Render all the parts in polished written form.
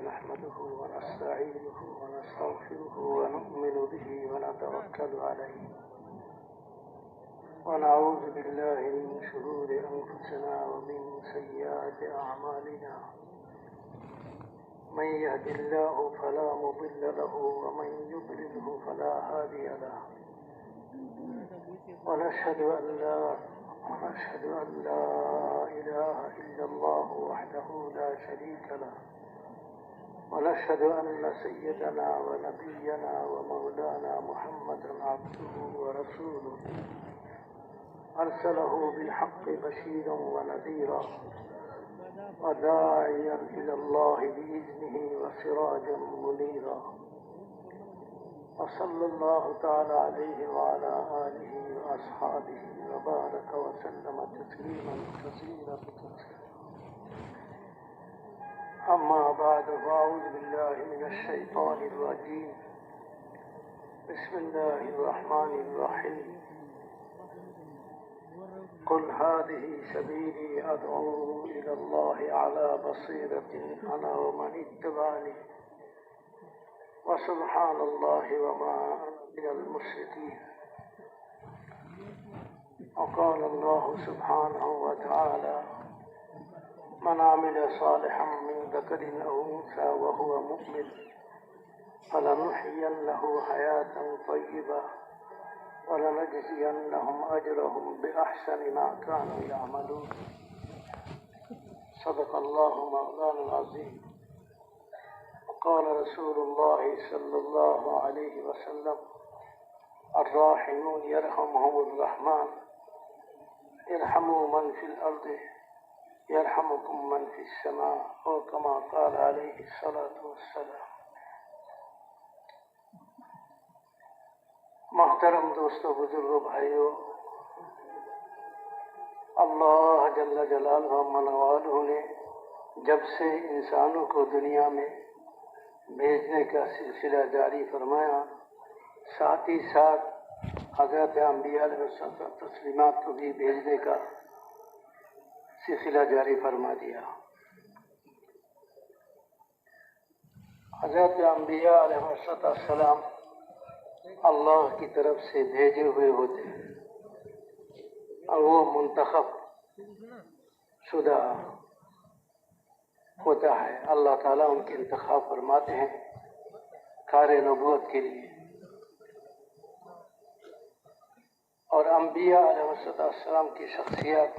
نحمده ونستعينه ونستغفره ونؤمن به ونتوكل عليه ونعوذ بالله من شرور أنفسنا ومن سيئات أعمالنا من يهد الله فلا مضل له ومن يضلله فلا هادي له ونشهد أن لا إله إلا الله وحده لا شريك له ونشهد أن سيدنا ونبينا ومولانا محمدا عبده ورسوله أرسله بالحق بشيرا ونذيرا وداعيا إلى الله بإذنه وسراجا منيرا وصلى الله تعالى عليه وعلى آله وأصحابه وبارك وسلم تسليما كثيرا أما بعد فأعوذ بالله من الشيطان الرجيم بسم الله الرحمن الرحيم قل هذه سبيلي أدعو إلى الله على بصيرة أنا ومن اتبعني وسبحان الله وما أنا من المشركين وقال الله سبحانه وتعالى من عمل صالحا من ذكر أو أنثى وهو مؤمن فلنحيينه حياة طيبة ولنجزينهم أجرهم بأحسن ما كانوا يعملون صدق الله مولانا العظيم وقال رسول الله صلى الله عليه وسلم الراحمون يرحمهم الرحمن ارحموا من في الأرض يرحمكم من في السماء أو كما قال عليه الصلاة والسلام. محترم دوستو، بزرگو، بھائیو، اللہ جل جلالہ منوالہ نے جب سے انسانوں کو دنیا میں بھیجنے کا سلسلہ جاری فرمایا، ساتھ ہی ساتھ حضرت انبیاء علیہ السلام تسلیمات کو بھی بھیجنے کا سلسلہ جاری فرما دیا۔ حضرت انبیاء علیہ السلام اللہ کی طرف سے بھیجے ہوئے ہوتے ہیں اور وہ منتخب شدہ ہوتا ہے، اللہ تعالیٰ ان کے انتخاب فرماتے ہیں کار نبوت کے لیے۔ اور انبیاء علیہ السلام کی شخصیت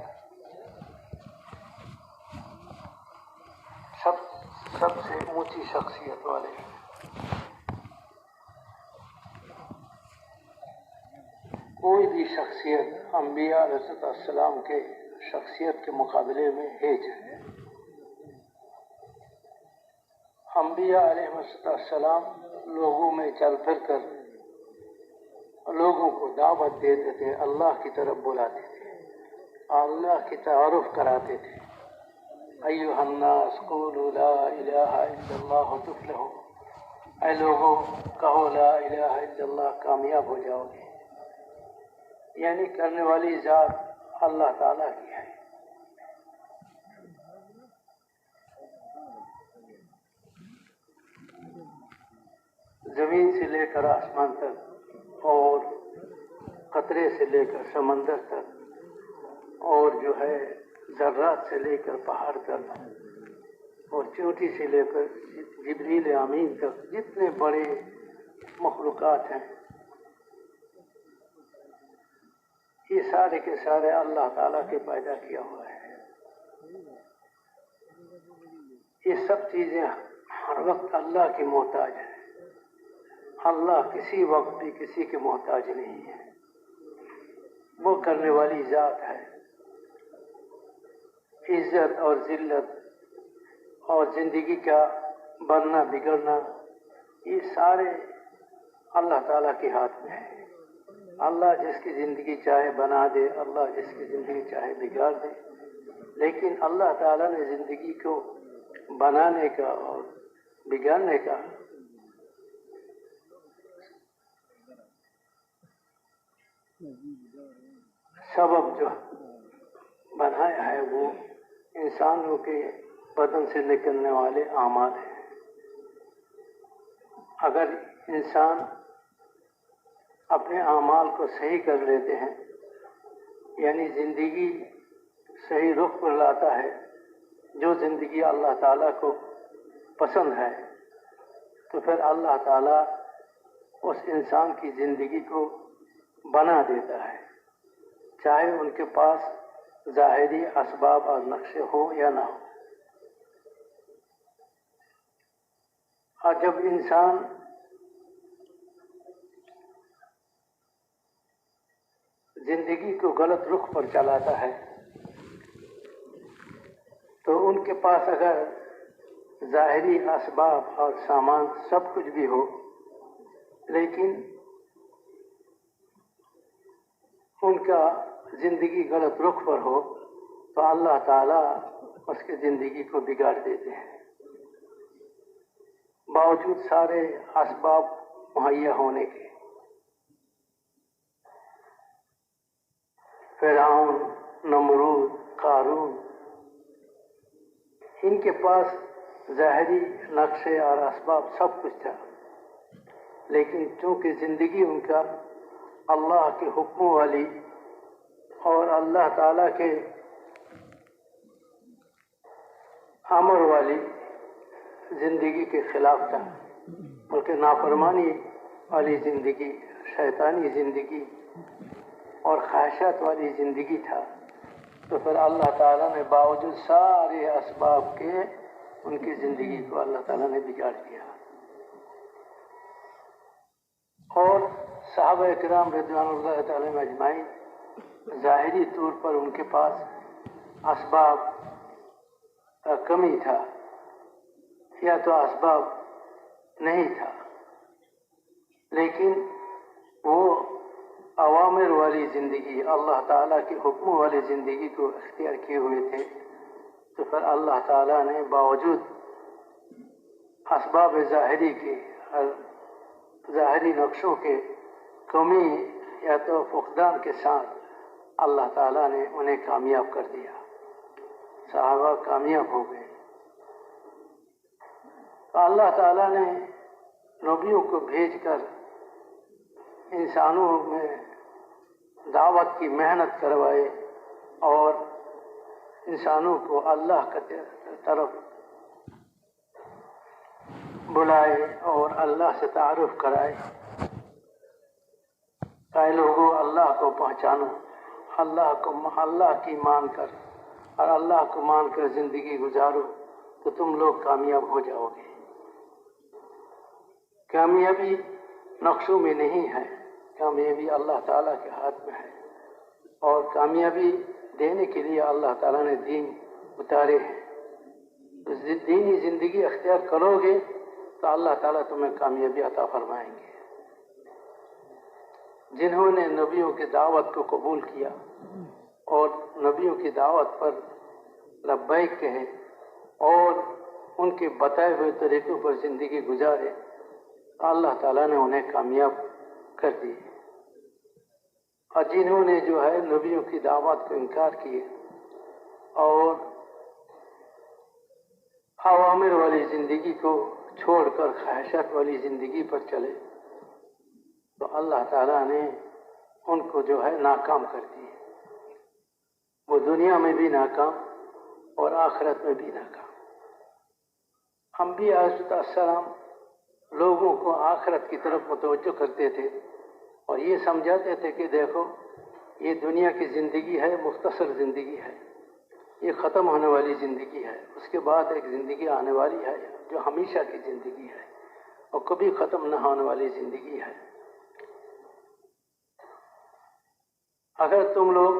سب سے اونچی شخصیت والے ہیں۔ کوئی بھی شخصیت انبیاء علیہ السلام کے شخصیت کے مقابلے میں ہیج ہے۔ انبیاء علیہ السلام لوگوں میں چل پھر کر لوگوں کو دعوت دیتے تھے، اللہ کی طرف بلاتے تھے، اللہ کی تعارف کراتے تھے۔ ایھا الناس قولوا لا الہ الا اللہ تفلحوا، اے لوگوں کہو لا الہ الا اللہ، کامیاب ہو جاؤ گے۔ یعنی کرنے والی ذات اللہ تعالیٰ کی ہے۔ زمین سے لے کر آسمان تک اور قطرے سے لے کر سمندر تک اور جو ہے ذرات سے لے کر پہاڑ تک اور چوٹی سے لے کر جبریل امین تک جتنے بڑے مخلوقات ہیں، یہ سارے کے سارے اللہ تعالیٰ کے پیدا کیا ہوا ہے۔ یہ سب چیزیں ہر وقت اللہ کی محتاج ہیں۔ اللہ کسی وقت بھی کسی کے محتاج نہیں ہے، وہ کرنے والی ذات ہے۔ عزت اور ذلت اور زندگی کا بننا بگڑنا یہ سارے اللہ تعالیٰ کے ہاتھ میں ہے۔ اللہ جس کی زندگی چاہے بنا دے، اللہ جس کی زندگی چاہے بگاڑ دے، لیکن اللہ تعالیٰ نے زندگی کو بنانے کا اور بگاڑنے کا سبب جو بنایا ہے وہ انسانوں کے بدن سے نکلنے والے اعمال ہیں۔ اگر انسان اپنے اعمال کو صحیح کر لیتے ہیں، یعنی زندگی صحیح رخ پر لاتا ہے، جو زندگی اللہ تعالیٰ کو پسند ہے، تو پھر اللہ تعالیٰ اس انسان کی زندگی کو بنا دیتا ہے، چاہے ان کے پاس ظاہری اسباب اور نقشے ہوں یا نہ ہوں۔ اور جب انسان زندگی کو غلط رخ پر چلاتا ہے تو ان کے پاس اگر ظاہری اسباب اور سامان سب کچھ بھی ہو، لیکن ان کا زندگی غلط رخ پر ہو، تو اللہ تعالیٰ اس کی زندگی کو بگاڑ دیتے ہیں، باوجود سارے اسباب مہیا ہونے کے۔ فرعون، نمرود، قارون، ان کے پاس ظاہری نقشے اور اسباب سب کچھ تھا، لیکن چونکہ زندگی ان کا اللہ کے حکموں والی اور اللہ تعالیٰ کے امر والی زندگی کے خلاف تھا، بلکہ نافرمانی والی زندگی، شیطانی زندگی اور خواہشات والی زندگی تھا، تو پھر اللہ تعالیٰ نے باوجود سارے اسباب کے ان کی زندگی کو اللہ تعالیٰ نے بگاڑ دیا۔ اور صحابہ کرام رضوان اللہ تعالیٰ اجمعین، ظاہری طور پر ان کے پاس اسباب کا کمی تھا یا تو اسباب نہیں تھا، لیکن وہ اوامر والی زندگی، اللہ تعالیٰ کے حکموں والی زندگی کو اختیار کیے ہوئے تھے، تو پھر اللہ تعالیٰ نے باوجود اسباب ظاہری کے، ظاہری نقشوں کے کمی یا تو فقدان کے ساتھ اللہ تعالیٰ نے انہیں کامیاب کر دیا، صحابہ کامیاب ہو گئے۔ تو اللہ تعالیٰ نے نبیوں کو بھیج کر انسانوں میں دعوت کی محنت کروائے اور انسانوں کو اللہ کی طرف بلائے اور اللہ سے تعارف کرائے، کہ لوگوں اللہ کو پہچانو، اللہ کی مان کر اور اللہ کو مان کر زندگی گزارو تو تم لوگ کامیاب ہو جاؤ گے۔ کامیابی نقشوں میں نہیں ہے، کامیابی اللہ تعالیٰ کے ہاتھ میں ہے، اور کامیابی دینے کے لیے اللہ تعالیٰ نے دین اتارے ہیں۔ تو دینی زندگی اختیار کرو گے تو اللہ تعالیٰ تمہیں کامیابی عطا فرمائیں گے۔ جنہوں نے نبیوں کی دعوت کو قبول کیا اور نبیوں کی دعوت پر لبیک کہے اور ان کے بتائے ہوئے طریقوں پر زندگی گزارے، اللہ تعالیٰ نے انہیں کامیاب کر دی۔ اور جنہوں نے جو ہے نبیوں کی دعوت کو انکار کیے اور اوامر والی زندگی کو چھوڑ کر خواہشات والی زندگی پر چلے، تو اللہ تعالیٰ نے ان کو جو ہے ناکام کر دی، وہ دنیا میں بھی ناکام اور آخرت میں بھی ناکام۔ انبیاء علیہ السلام لوگوں کو آخرت کی طرف متوجہ کرتے تھے اور یہ سمجھاتے تھے کہ دیکھو یہ دنیا کی زندگی ہے، مختصر زندگی ہے، یہ ختم ہونے والی زندگی ہے، اس کے بعد ایک زندگی آنے والی ہے جو ہمیشہ کی زندگی ہے اور کبھی ختم نہ ہونے والی زندگی ہے۔ اگر تم لوگ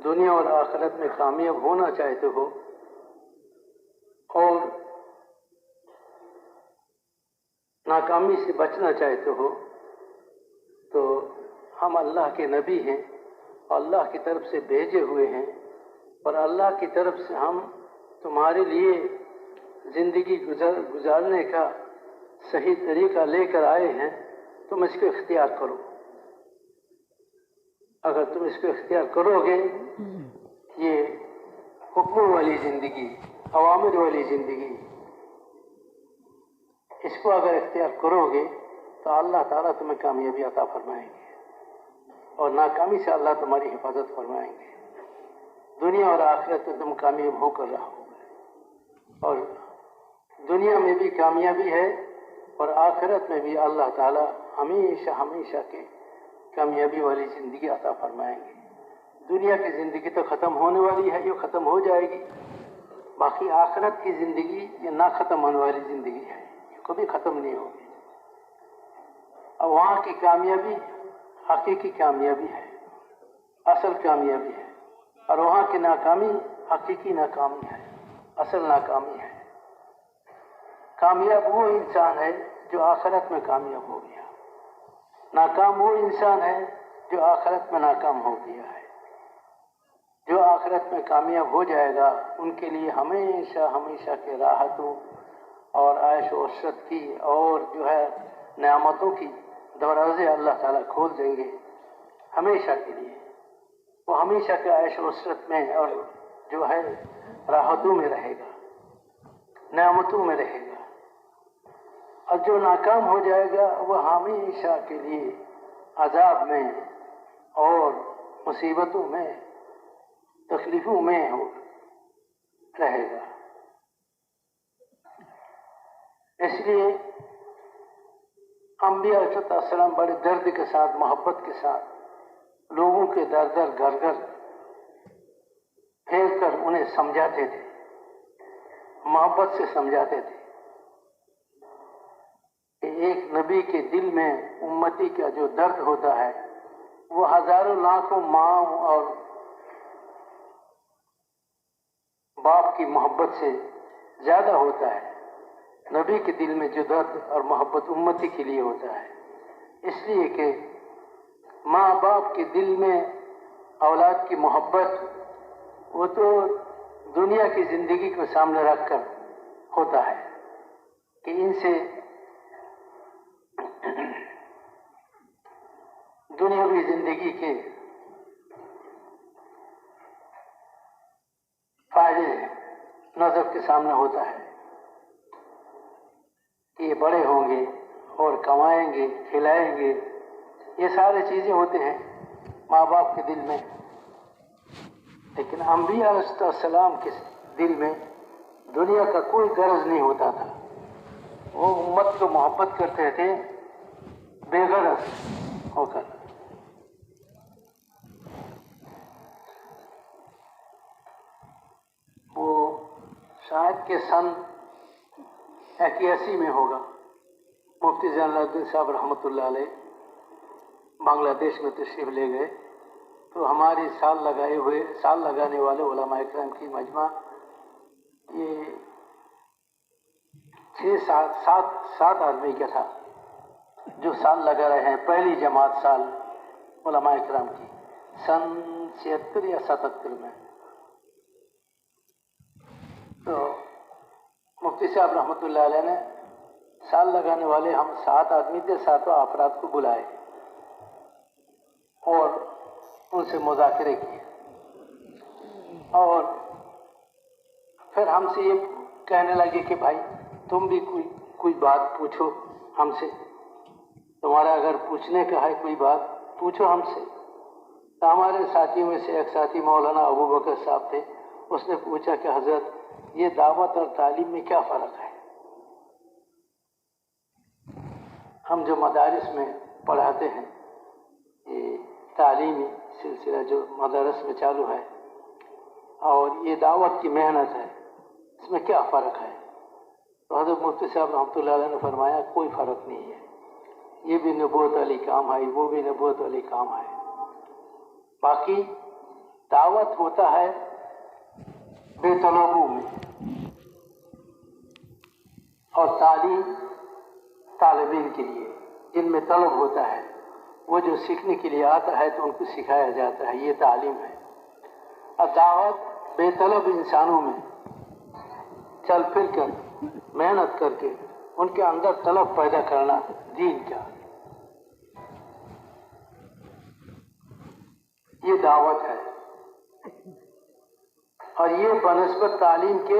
دنیا اور آخرت میں کامیاب ہونا چاہتے ہو اور ناکامی سے بچنا چاہتے ہو، تو ہم اللہ کے نبی ہیں اور اللہ کی طرف سے بھیجے ہوئے ہیں، اور اللہ کی طرف سے ہم تمہارے لیے زندگی گزارنے کا صحیح طریقہ لے کر آئے ہیں، تم اس کو اختیار کرو۔ اگر تم اس کو اختیار کرو گے، یہ حکم والی زندگی، اوامر والی زندگی، اس کو اگر اختیار کرو گے تو اللہ تعالیٰ تمہیں کامیابی عطا فرمائیں گے اور ناکامی سے اللہ تمہاری حفاظت فرمائیں گے. دنیا اور آخرت میں تم کامیاب ہو کر رہو گے اور دنیا میں بھی کامیابی ہے اور آخرت میں بھی اللہ تعالیٰ ہمیشہ ہمیشہ کے کامیابی والی زندگی عطا فرمائیں گے. دنیا کی زندگی تو ختم ہونے والی ہے، یہ ختم ہو جائے گی. باقی آخرت کی زندگی یہ نہ ختم ہونے والی زندگی ہے، یہ کبھی ختم نہیں ہوگی. اور وہاں کی کامیابی حقیقی کامیابی ہے، اصل کامیابی ہے، اور وہاں کی ناکامی حقیقی ناکامی ہے، اصل ناکامی ہے. کامیاب وہ انسان ہے جو آخرت میں کامیاب ہو گیا، ناکام وہ انسان ہے جو آخرت میں ناکام ہو گیا ہے. جو آخرت میں کامیاب ہو جائے گا ان کے لیے ہمیشہ ہمیشہ کے راحتوں اور عیش و عشرت کی اور جو ہے نعمتوں کی دروازے اللہ تعالیٰ کھول دیں گے ہمیشہ کے لیے. وہ ہمیشہ کے عیش و عشرت میں اور جو ہے راحتوں میں رہے گا، نعمتوں میں رہے گا. اور جو ناکام ہو جائے گا وہ ہمیشہ کے لیے عذاب میں اور مصیبتوں میں تکلیفوں میں رہے گا. اس لیے انبیاء علیہ السلام بڑے درد کے ساتھ، محبت کے ساتھ لوگوں کے در در گھر گھر پھیر کر انہیں سمجھاتے تھے، محبت سے سمجھاتے تھے کہ ایک نبی کے دل میں امتی کا جو درد ہوتا ہے وہ ہزاروں لاکھوں ماں اور باپ کی محبت سے زیادہ ہوتا ہے. نبی کے دل میں جو درد اور محبت امتی کے لیے ہوتا ہے، اس لیے کہ ماں باپ کے دل میں اولاد کی محبت وہ تو دنیا کی زندگی کو سامنے رکھ کر ہوتا ہے کہ ان سے دنیاوی زندگی کے فائدے نظر کے سامنے ہوتا ہے کہ یہ بڑے ہوں گے اور کمائیں گے، کھلائیں گے، یہ ساری چیزیں ہوتے ہیں ماں باپ کے دل میں. لیکن انبیاء علیہ السلام کے دل میں دنیا کا کوئی غرض نہیں ہوتا تھا. وہ امت کو محبت کرتے تھے بے غرض ہو کر. وہ شاید کہ سن 81 میں ہوگا، مفتی جلال الدین صاحب رحمۃ اللہ علیہ بنگلہ دیش میں تشریف لے گئے تو ہماری سال لگانے والے علماء اکرام کی مجمع یہ 6-7 آدمی کا تھا جو سال لگا رہے ہیں، پہلی جماعت سال علماء اکرام کی سن 76 یا 77 میں. تو مفتی صاحب رحمۃ اللہ علیہ نے سال لگانے والے ہم 7 آدمی تھے، 7 افراد کو بلائے اور ان سے مذاکرے کیے اور پھر ہم سے یہ کہنے لگے کہ بھائی تم بھی کوئی بات پوچھو ہم سے، تمہارا اگر پوچھنے کا ہے کوئی بات پوچھو ہم سے. تو ہمارے ساتھیوں میں سے ایک ساتھی مولانا ابو بکر صاحب تھے، اس نے پوچھا کہ حضرت یہ دعوت اور تعلیم میں کیا فرق ہے؟ ہم جو مدارس میں پڑھاتے ہیں، یہ تعلیمی سلسلہ جو مدارس میں چالو ہے اور یہ دعوت کی محنت ہے، اس میں کیا فرق ہے؟ تو حضرت مفتی صاحب رحمۃ اللہ علیہ نے فرمایا کوئی فرق نہیں ہے، یہ بھی نبوت والی کام ہے، وہ بھی نبوت والی کام ہے. باقی دعوت ہوتا ہے بے طلبوں میں اور تعلیم طالبین کے لیے جن میں طلب ہوتا ہے، وہ جو سیکھنے کے لیے آتا ہے تو ان کو سکھایا جاتا ہے، یہ تعلیم ہے. اور دعوت بے طلب انسانوں میں چل پھر کر محنت کر کے ان کے اندر طلب پیدا کرنا دین کا، یہ دعوت ہے. اور یہ بنسبت تعلیم کے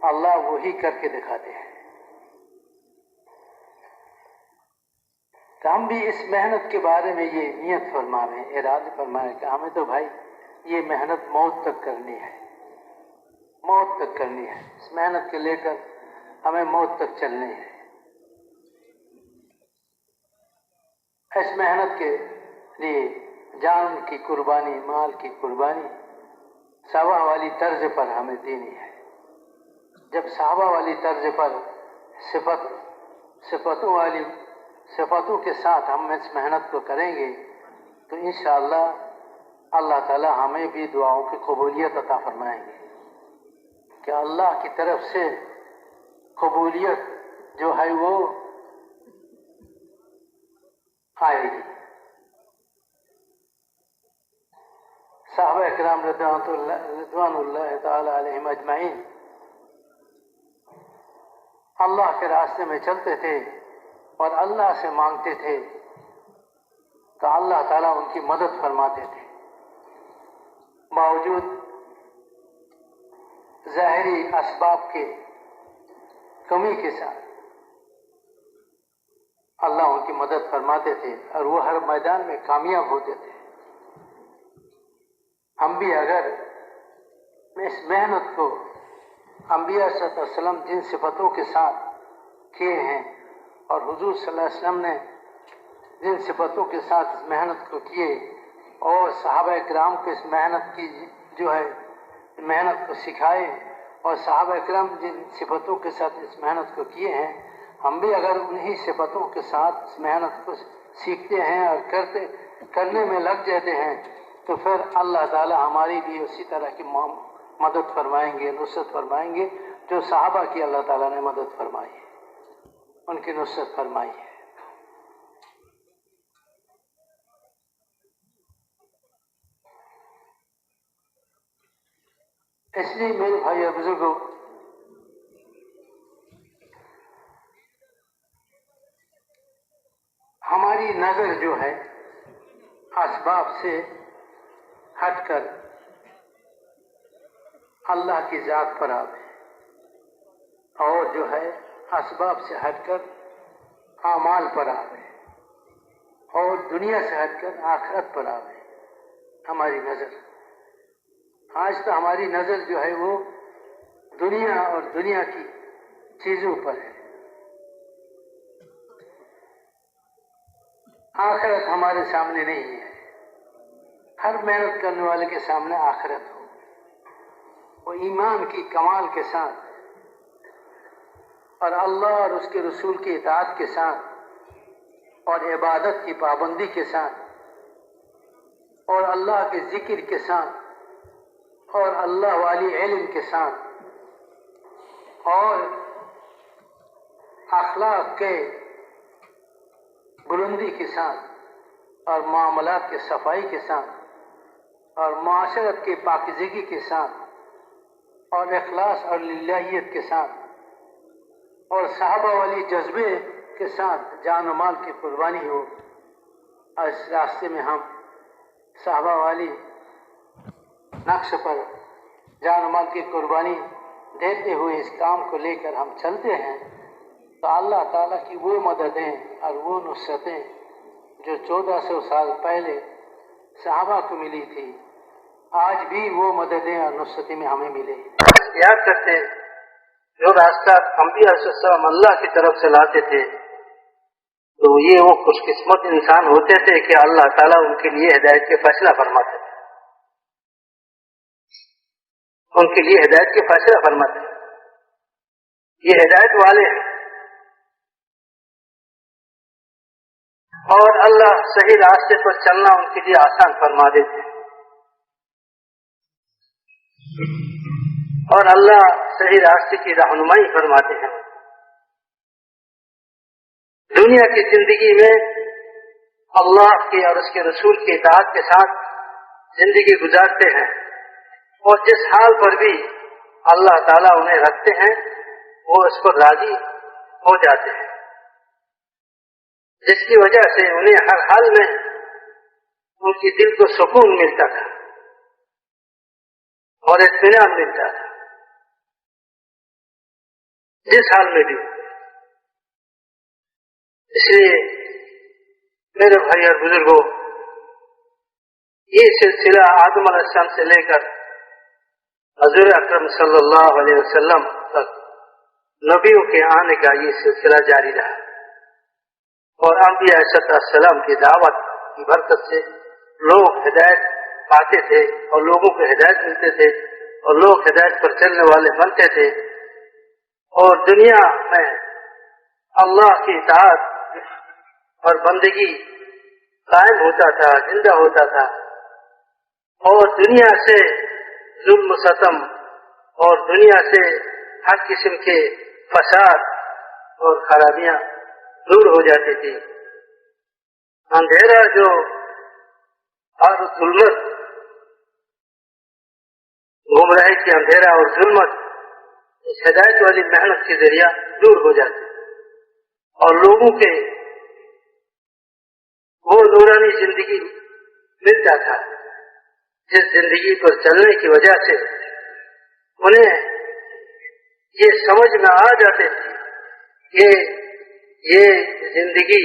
اللہ وہی کر کے دکھاتے ہیں. تو ہم بھی اس محنت کے بارے میں یہ نیت فرمائیں، ارادہ فرمائیں کہ ہمیں تو بھائی یہ محنت موت تک کرنی ہے، موت تک کرنی ہے. اس محنت کے لے کر ہمیں موت تک چلنی ہے. اس محنت کے لیے جان کی قربانی، مال کی قربانی صحابہ والی طرز پر ہمیں دینی ہے. جب صحابہ والی طرز پر صفتوں کے ساتھ ہم اس محنت کو کریں گے تو انشاءاللہ اللہ تعالی ہمیں بھی دعاؤں کی قبولیت عطا فرمائیں گے کہ اللہ کی طرف سے قبولیت جو ہے وہ آئے گی. صحابہ اکرام رضوان اللہ تعالی علیہم اجمعین اللہ کے راستے میں چلتے تھے اور اللہ سے مانگتے تھے تو اللہ تعالیٰ ان کی مدد فرماتے تھے. باوجود ظاہری اسباب کے کمی کے ساتھ اللہ ان کی مدد فرماتے تھے اور وہ ہر میدان میں کامیاب ہوتے تھے. ہم بھی اگر اس محنت کو انبیاء صلی اللہ علیہ وسلم جن صفتوں کے ساتھ کیے ہیں اور حضور صلی اللہ علیہ وسلم نے جن صفتوں کے ساتھ اس محنت کو کیے اور صحابہ کرام کو اس محنت کی جو ہے محنت کو سکھائے اور صحابہ کرام جن صفتوں کے ساتھ اس محنت کو کیے ہیں، ہم بھی اگر انہی صفتوں کے ساتھ اس محنت کو سیکھتے ہیں اور کرنے میں لگ جاتے ہیں تو پھر اللہ تعالی ہماری بھی اسی طرح کی مدد فرمائیں گے، نصرت فرمائیں گے جو صحابہ کی اللہ تعالیٰ نے مدد فرمائی ہے، ان کی نصرت فرمائی ہے. اس لیے میرے بھائی اور بزرگوں، ہماری نظر جو ہے اسباب سے ہٹ کر اللہ کی ذات پر آوے اور جو ہے اسباب سے ہٹ کر اعمال پر آوے اور دنیا سے ہٹ کر آخرت پر آوے. ہماری نظر آج تو ہماری نظر جو ہے وہ دنیا اور دنیا کی چیزوں پر ہے. آخرت ہمارے سامنے نہیں ہے. ہر محنت کرنے والے کے سامنے آخرت ہو، وہ ایمان کی کمال کے ساتھ اور اللہ اور اس کے رسول کی اطاعت کے ساتھ اور عبادت کی پابندی کے ساتھ اور اللہ کے ذکر کے ساتھ اور اللہ والی علم کے ساتھ اور اخلاق کے بلندی کے ساتھ اور معاملات کے صفائی کے ساتھ اور معاشرت کے پاکیزگی کے ساتھ اور اخلاص اور للہیت کے ساتھ اور صحابہ والی جذبے کے ساتھ جان و مال کی قربانی ہو. اور اس راستے میں ہم صحابہ والی نقش پر جان و مال کی قربانی دیتے ہوئے اس کام کو لے کر ہم چلتے ہیں تو اللہ تعالیٰ کی وہ مددیں اور وہ نصرتیں جو 1400 سال پہلے صحابہ کو ملی تھی آج بھی وہ مددیں اور نصرتیں میں ہمیں ملے. یاد کرتے جو راستہ انبیاء صلی اللہ علیہ وسلم اللہ کی طرف سے لاتے تھے تو یہ وہ خوش قسمت انسان ہوتے تھے کہ اللہ تعالیٰ ان کے لیے ہدایت کے فیصلہ فرماتے تھے، ان کے لیے ہدایت کے فیصلہ فرماتے تھے. یہ ہدایت والے ہیں اور اللہ صحیح راستے پر چلنا ان کے لیے آسان فرما دیتے ہیں اور اللہ صحیح راستے کی رہنمائی فرماتے ہیں. دنیا کی زندگی میں اللہ کی اور اس کے رسول کی اطاعت کے ساتھ زندگی گزارتے ہیں اور جس حال پر بھی اللہ تعالیٰ انہیں رکھتے ہیں وہ اس پر راضی ہو جاتے ہیں، جس کی وجہ سے انہیں ہر حال میں ان کی دل کو سکون ملتا تھا اور اطمینان ملتا تھا. جس حال میں بھی. اس لیے میرے بھائی اور بزرگوں، یہ سلسلہ آدم علیہ السلام سے لے کر حضور اکرم صلی اللہ علیہ وسلم تک نبیوں کے آنے کا یہ سلسلہ جاری رہا، اور انبیاء علیہ السلام کی دعوت کی برکت سے لوگ ہدایت پاتے تھے، اور لوگوں کو ہدایت ملتے تھے، اور لوگ ہدایت پر چلنے والے بنتے تھے، اور دنیا میں اللہ کی اطاعت اور بندگی قائم ہوتا تھا، زندہ ہوتا تھا، اور دنیا سے ظلم و ستم اور دنیا سے ہر قسم کے فساد اور خرابیاں دور ہو جاتی تھی. اندھیرا جو اور ظلمت، گمراہی کی اندھیرا اور ظلمت اس ہدایت والی محنت کے ذریعہ دور ہو جاتی، اور لوگوں کے وہ نورانی زندگی ملتا تھا جس زندگی پر چلنے کی وجہ سے انہیں یہ سمجھ میں آ جاتے تھے کہ یہ زندگی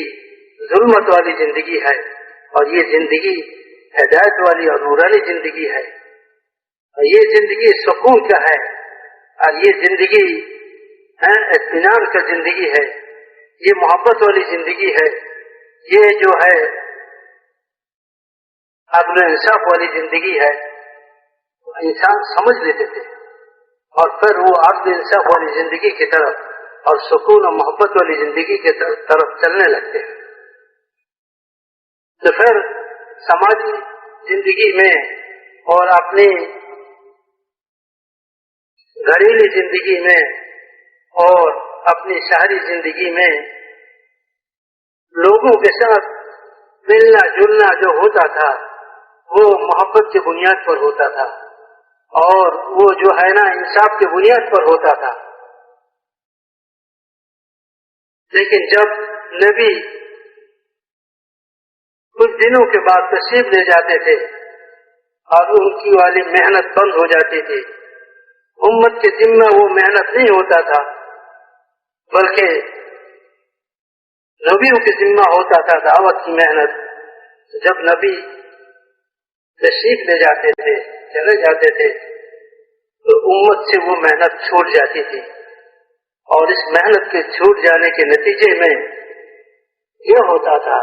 ظلمت والی زندگی ہے، اور یہ زندگی ہدایت والی اور نورانی زندگی ہے، اور یہ زندگی سکون کا ہے، اور یہ زندگی اطمینان کا زندگی ہے، یہ محبت والی زندگی ہے، یہ جو ہے عدل و انصاف والی زندگی ہے. انسان سمجھ لیتے تھے، اور پھر وہ عدل و انصاف والی زندگی کی طرف اور سکون و محبت والی زندگی کی طرف چلنے لگتے ہیں. تو پھر سماجی زندگی میں اور اپنی گھریلو زندگی میں اور اپنی شہری زندگی میں لوگوں کے ساتھ ملنا جلنا جو ہوتا تھا وہ محبت کی بنیاد پر ہوتا تھا، اور وہ جو ہے نا انصاف کی بنیاد پر ہوتا تھا. لیکن جب نبی کچھ دنوں کے بعد تشریف لے جاتے تھے اور ان کی والی محنت بند ہو جاتی تھی، امت کے ذمہ وہ محنت نہیں ہوتا تھا، بلکہ نبیوں کے ذمہ ہوتا تھا دعوت کی محنت. جب نبی تشریف لے جاتے تھے، چلے جاتے تھے، تو امت سے وہ محنت چھوٹ جاتی تھی، اور اس محنت کے چھوٹ جانے کے نتیجے میں یہ ہوتا تھا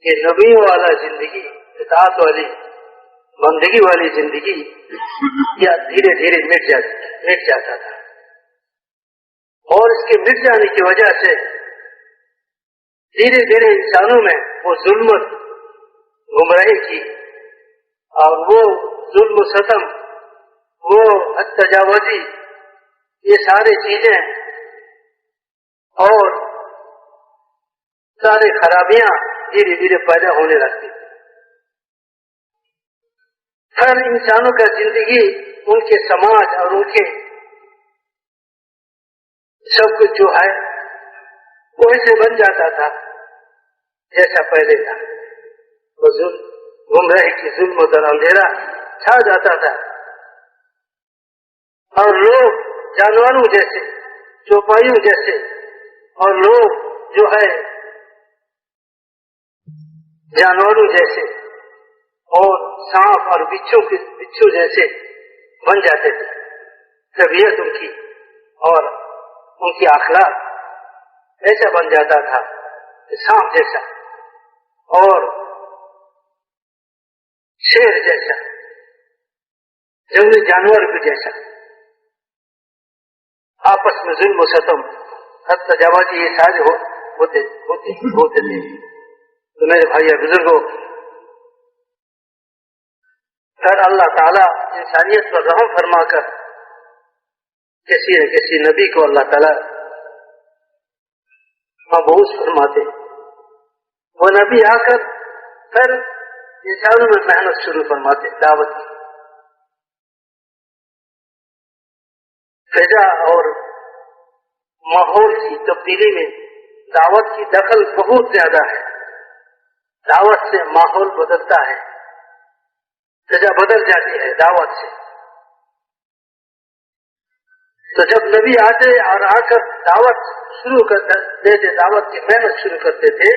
کہ نبیوں والا زندگی، اطاعت والی بندگی والی زندگی یا دھیرے دھیرے مٹ جاتا تھا. اور اس کے مٹ جانے کی وجہ سے دھیرے دھیرے انسانوں میں وہ ظلمت، گمراہی کی اور وہ ظلم و ستم، وہ تجاوزی، یہ ساری چیزیں اور ساری خرابیاں دھیرے دھیرے پیدا ہونے لگتی. ہر انسانوں کا زندگی، ان کے سماج اور ان کے سب کچھ جو ہے ویسے بن جاتا تھا جیسا پہلے تھا. وہ گمراہی کی ظلم و اندھیرا چھا جاتا تھا، اور لوگ جانوروں جیسے، چوپایوں جیسے، اور لوگ جو ہے جانوروں جیسے اور سانپ اور بچھو جیسے بن جاتے تھے. طبیعت ان کی اور ان کی اخلاق ایسا بن جاتا تھا کہ سانپ جیسا اور شیر جیسا، جنگلی جانور بھی جیسا، آپس میں ظلم و ستم، حد تجاوزی، یہ سارے ہوتے تھے. تو میرے بھائی بزرگوں، پھر اللہ تعالیٰ انسانیت پر رحم فرما کر کسی نہ کسی نبی کو اللہ تعالیٰ مبعوث فرماتے. وہ نبی آ کر پھر انسانوں میں محنت شروع فرماتے، دعوت کی. فضا اور ماحول کی تبدیلی میں دعوت کی دخل بہت زیادہ ہے. دعوت سے ماحول بدلتا ہے، فضا بدل جاتی ہے دعوت سے. تو جب نبی آتے اور آ کر دعوت شروع کر دیتے، دعوت کی محنت شروع کرتے تھے،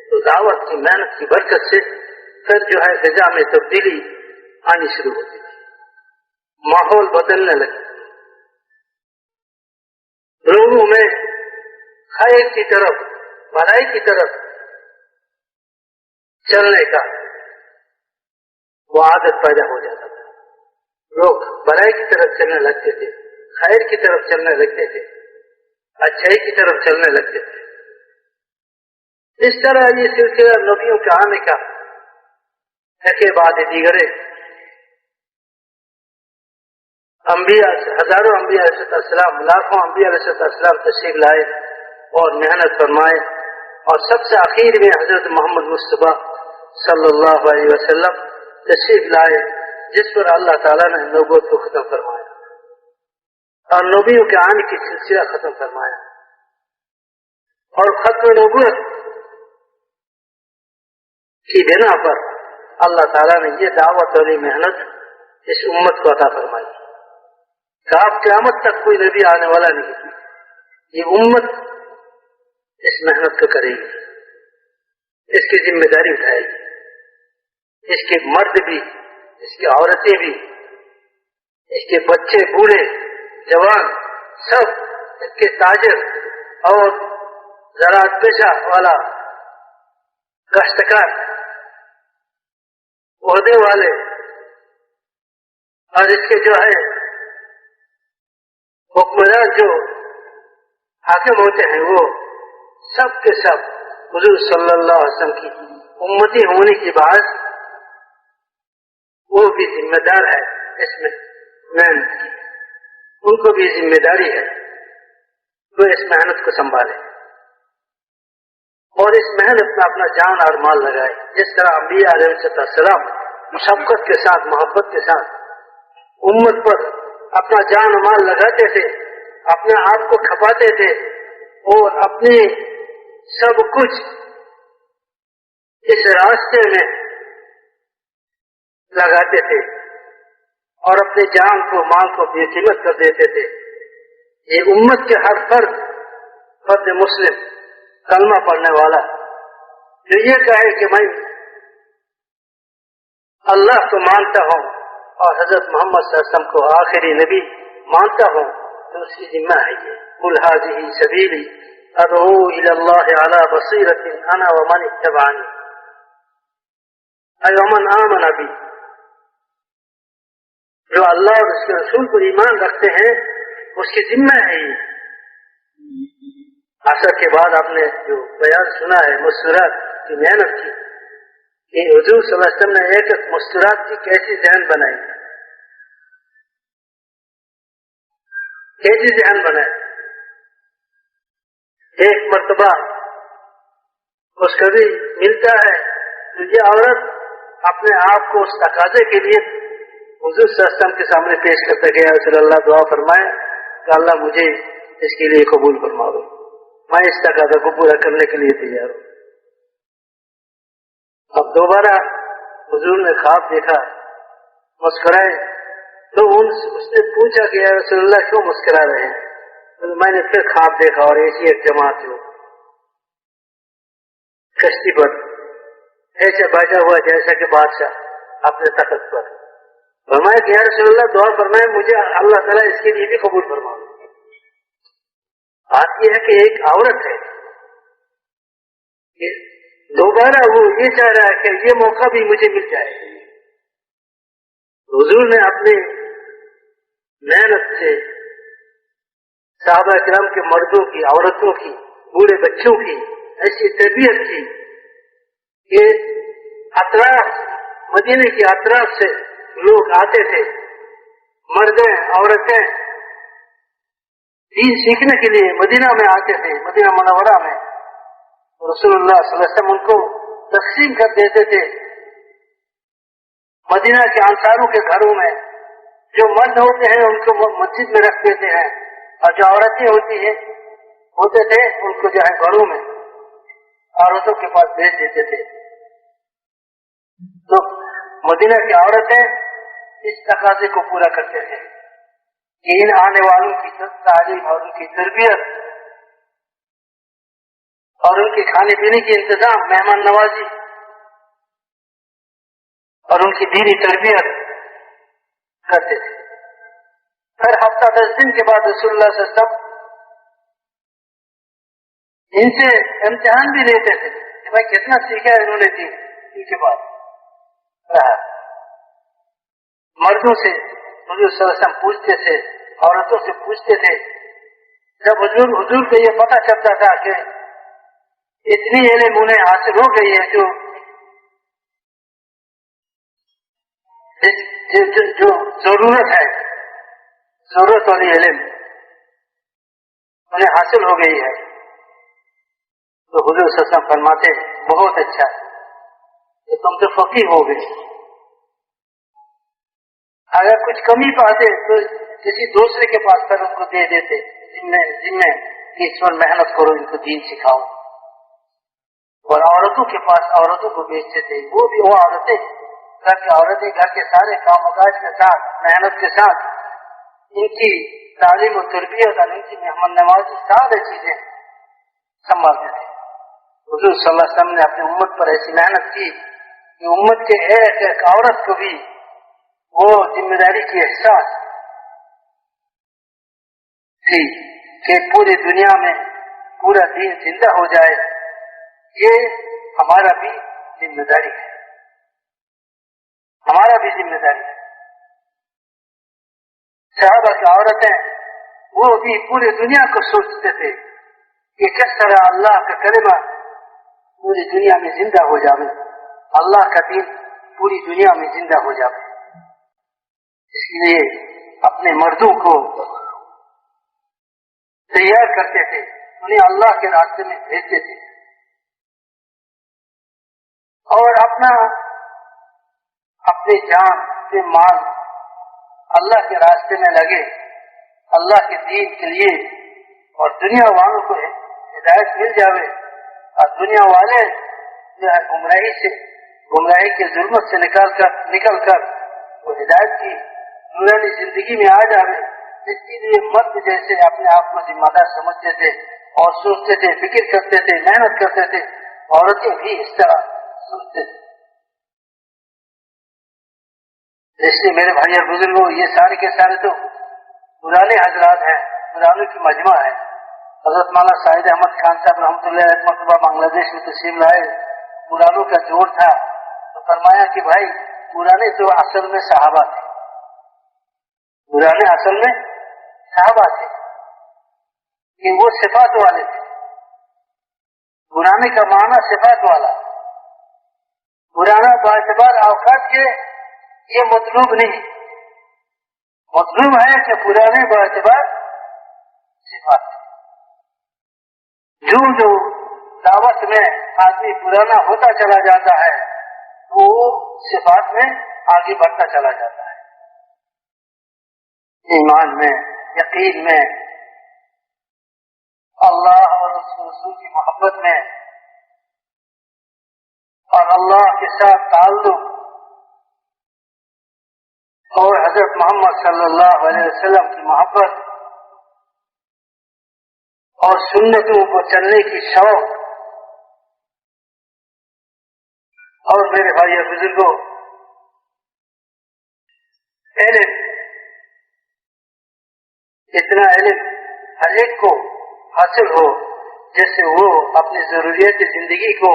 تو دعوت کی محنت کی برکت سے پھر جو ہے غذا میں تبدیلی آنی شروع ہوتی تھی، ماحول بدلنے لگے، لوگوں میں خیر کی طرف، بھلائی کی طرف چلنے کا وہ عادت پیدا ہو جاتا تھا، لوگ بھلائی کی طرف چلنے لگتے تھے، خیر کی طرف چلنے لگتے تھے، اچھائی کی طرف چلنے لگتے تھے۔ اس طرح یہ سلسلہ نبیوں کے آنے کا ایک بعد دیگرے انبیاء، ہزاروں انبیاء علیہ السلام، لاکھوں انبیاء علیہ السلام تشریف لائے اور محنت فرمائے، اور سب سے آخر میں حضرت محمد مصطفیٰ صلی اللہ علیہ وسلم تشریف لائے، جس پر اللہ تعالیٰ نے نبوت کو ختم فرمایا اور نبیوں کے آنے کی سلسلہ ختم فرمایا، اور ختم نبوت کی بنا پر اللہ تعالیٰ نے یہ دعوت والی محنت اس امت کو عطا فرمائی کہ آپ قیامت تک کوئی نبی آنے والا نہیں، یہ امت اس محنت کو کرے گی، اس کی ذمہ داری اٹھائے گی، اس کے مرد بھی، اس کی عورتیں بھی، اس کے بچے، بوڑھے، جوان، سب، اس کے تاجر اور زراعت پیشہ والا، کاشتکار، عہدے والے، اور اس کے جو ہے حکمران جو حاکم ہوتے ہیں، وہ سب کے سب حضور صلی اللہ علیہ وسلم کی امتی ہونے کی باعث وہ بھی ذمہ دار ہے اس میں محنت کی، ان کو بھی ذمہ داری ہے وہ اس محنت کو سنبھالے اور اس محنت میں اپنا جان اور مال لگائے، جس طرح انبیاء علیہ السلام شفقت کے ساتھ، محبت کے ساتھ امت پر اپنا جان و مال لگاتے تھے، اپنے آپ کو کھپاتے تھے اور اپنی سب کچھ اس راستے میں لگاتے تھے اور اپنے جان کو، مال کو بے قیمت کر دیتے تھے۔ یہ امت کے ہر فرد مسلم کلمہ پڑھنے والا جو یہ کہے کہ میں اللہ کو مانتا ہوں اور حضرت محمد صلی اللہ علیہ وسلم کو آخری نبی مانتا ہوں، تو اس کی ذمہ ہے یہ قل هذه سبیلی ادعو الی اللہ علی بصیرۃ انا ومن اتبعنی ای ومن آمن بی، جو اللہ اور اس کے رسول پر ایمان رکھتے ہیں اس کی ذمہ ہے یہ۔ عصر کے بعد آپ نے جو بیان سنا ہے مستورات کی محنت کی کہ حضور صلی اللہ علیہ وسلم نے ایک ایک مستورات کی کیسی ذہن بنائی، کیسی ذہن بنائے۔ ایک مرتبہ اس کو بھی ملتا ہے تو یہ عورت اپنے آپ کو اس تقاضے کے لیے حضور صلی اللہ علیہ وسلم کے سامنے پیش کرتا گیا، رسول اللہ دعا فرمائے کہ اللہ مجھے اس کے لیے قبول فرما دو، میں اس تقاضے کو پورا کرنے کے لیے تیار ہوں۔ اب دوبارہ حضور نے خواب دیکھا، مسکرائے تو اس نے پوچھا کہ یا رسول اللہ کیوں مسکرا رہے ہیں؟ تو میں نے پھر خواب دیکھا اور ایسی ایک جماعت ہو کشتی پر ایسے بیٹھا ہوا جیسا کہ بادشاہ اپنے تخت پر، فرمایا کہ یا رسول اللہ دعا فرمائے مجھے اللہ تعالیٰ اس کے لیے بھی قبول فرما۔ بات یہ ہے کہ ایک عورت ہے کہ دوبارہ وہ یہ چاہ رہا ہے کہ یہ موقع بھی مجھے مل جائے۔ حضور نے اپنے محنت سے صحابہ کرام کے مردوں کی، عورتوں کی، بوڑھے بچوں کی ایسی تربیت کی کہ اطراف، مدینے کی اطراف سے لوگ آتے تھے، مردیں، عورتیں دین سیکھنے کے لیے مدینہ میں آتے تھے، مدینہ منورہ میں۔ رسول اللہ صلی اللہ علیہ وسلم ان کو تقسیم کر دیتے تھے مدینہ کے انصاروں کے گھروں میں، جو مرد ہوتے ہیں ان کو مسجد میں رکھ دیتے ہیں اور جو عورتیں ہوتے تھے ان کو جو ہے گھروں میں عورتوں کے پاس بھیج دیتے تھے۔ تو مدینہ کی عورتیں اس تقاضے کو پورا کرتے تھے کہ ان آنے والوں کی تعلیم اور ان کی تربیت اور ان کے کھانے پینے کے انتظام، مہمان نوازی اور ان کی دینی تربیت کرتے تھے. ہر ہفتہ 10 دن کے بعد رسول اللہ صلی اللہ علیہ وسلم ان سے امتحان بھی لیتے تھے کہ بھائی کتنا سیکھا ہے انہوں نے دین کے بعد رہا. مردوں سے حضور صلی اللہ علیہ وسلم پوچھتے تھے، عورتوں سے پوچھتے تھے. جب حضور کو یہ پتہ چلتا تھا کہ اتنی علم انہیں حاصل ہو گئی ہے جو ضرورت ہے، ضرورت والی علم انہیں حاصل ہو گئی ہے، تو حضور صلی اللہ علیہ وسلم فرماتے بہت اچھا کہ تم تو فقیہ ہو گئے. اگر کچھ کمی پاتے تو کسی دوسرے کے پاس کر ان کو دے دیتے، جن میں اس پر محنت کرو، ان کو دین سکھاؤ. اور عورتوں کے پاس عورتوں کو بیچتے تھے، وہ عورتیں گھر کے سارے کام کاج کے ساتھ، محنت کے ساتھ ان کی تعلیم و تربیت اور ان کی مہمان نوازی سارے چیزیں سنبھالتے تھے. حضور صلی اللہ علیہ وسلم نے اپنی امت پر ایسی محنت کی کہ امت کے ایک ایک عورت کو بھی وہ ذمہ داری کی احساس تھی کہ پوری دنیا میں پورا دین زندہ ہو جائے. یہ ہمارا بھی ذمہ داری ہے، ہمارا بھی ذمہ داری ہے. صحابہ کی عورتیں وہ بھی پوری دنیا کو سوچتے تھے کہ کس طرح اللہ کا کلمہ پوری دنیا میں زندہ ہو جائے، اللہ کا دین پوری دنیا میں زندہ ہو جائے. اس لیے اپنے مردوں کو تیار کرتے تھے، انہیں اللہ کے راستے میں بھیجتے تھے اور اپنی جان سے مال اللہ کے راستے میں لگے، اللہ کے دین کے لیے، اور دنیا والوں کو ہدایت مل جاوے اور دنیا والے جو ہے گمراہی کی ظلمت سے نکل کر وہ ہدایت کی نورانی زندگی میں آ جاوے. اس کے لیے مرد جیسے اپنے آپ کو ذمہ دار سمجھتے تھے اور سوچتے تھے، فکر کرتے تھے، محنت کرتے تھے. عورتیں بھی اس طرح سوچتے تھے. اس لیے میرے بھائی اور بزرگوں، یہ سارے کے سارے تو پرانے حضرات ہیں، پرانوں کی مجمع ہے. حضرت مولانا سعید احمد خان صاحب رحمۃ اللہ علیہ مرتبہ بنگلہ دیش میں تشریف لائے، پرانوں کا جوڑ تھا تو فرمایا کہ بھائی پرانے تو اصل میں صحابہ تھے، پرانے اصل میں صحابہ تھے کہ وہ صفات والے تھے. پرانے کا معنی صفات والا، پرانا باعتبار اوقات کے یہ مطلوب نہیں، مطلوب ہے کہ پرانے باعتبار صفات. جو دعوت میں آدمی پرانا ہوتا چلا جاتا ہے وہ صفات میں آگے بڑھتا چلا جاتا ہے، ایمان میں، یقین میں، اللہ اور اس رسول کی محبت میں، اور اللہ کے ساتھ تعلق اور حضرت محمد صلی اللہ علیہ وسلم کی محبت اور سنتوں کو چلنے کی شوق. اور میرے بھائی اور بزرگوں، علم، اتنا علم ہر ایک کو حاصل ہو جیسے وہ اپنی ضروریات زندگی کو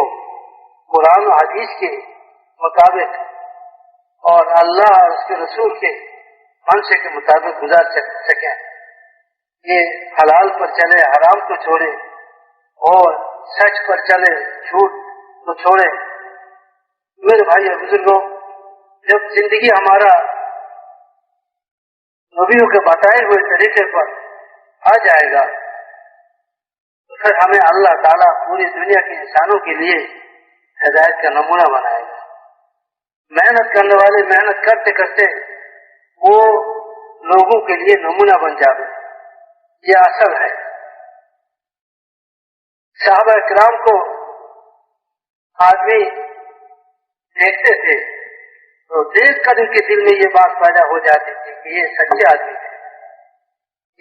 قرآن و حدیث کے مطابق اور اللہ اور اس کے رسول کے منشے کے مطابق گزار سکیں. یہ حلال پر چلے، حرام کو چھوڑے، اور سچ پر چلے، جھوٹ کو چھوڑے. میرے بھائی اور بزرگوں، جب زندگی ہمارا نبیوں کے بتائے ہوئے طریقے پر آ جائے گا تو پھر ہمیں اللہ تعالیٰ پوری دنیا کے انسانوں کے لیے ہدایت کا نمونہ بنائے گا. محنت کرنے والے محنت کرتے کرتے وہ لوگوں کے لیے نمونہ بن جائے. یہ اصل ہے. صحابہ کرام کو آدمی دیکھتے تھے تو دیکھ کر ان کے دل میں یہ بات پیدا ہو جاتی تھی کہ یہ سچے آدمی ہیں،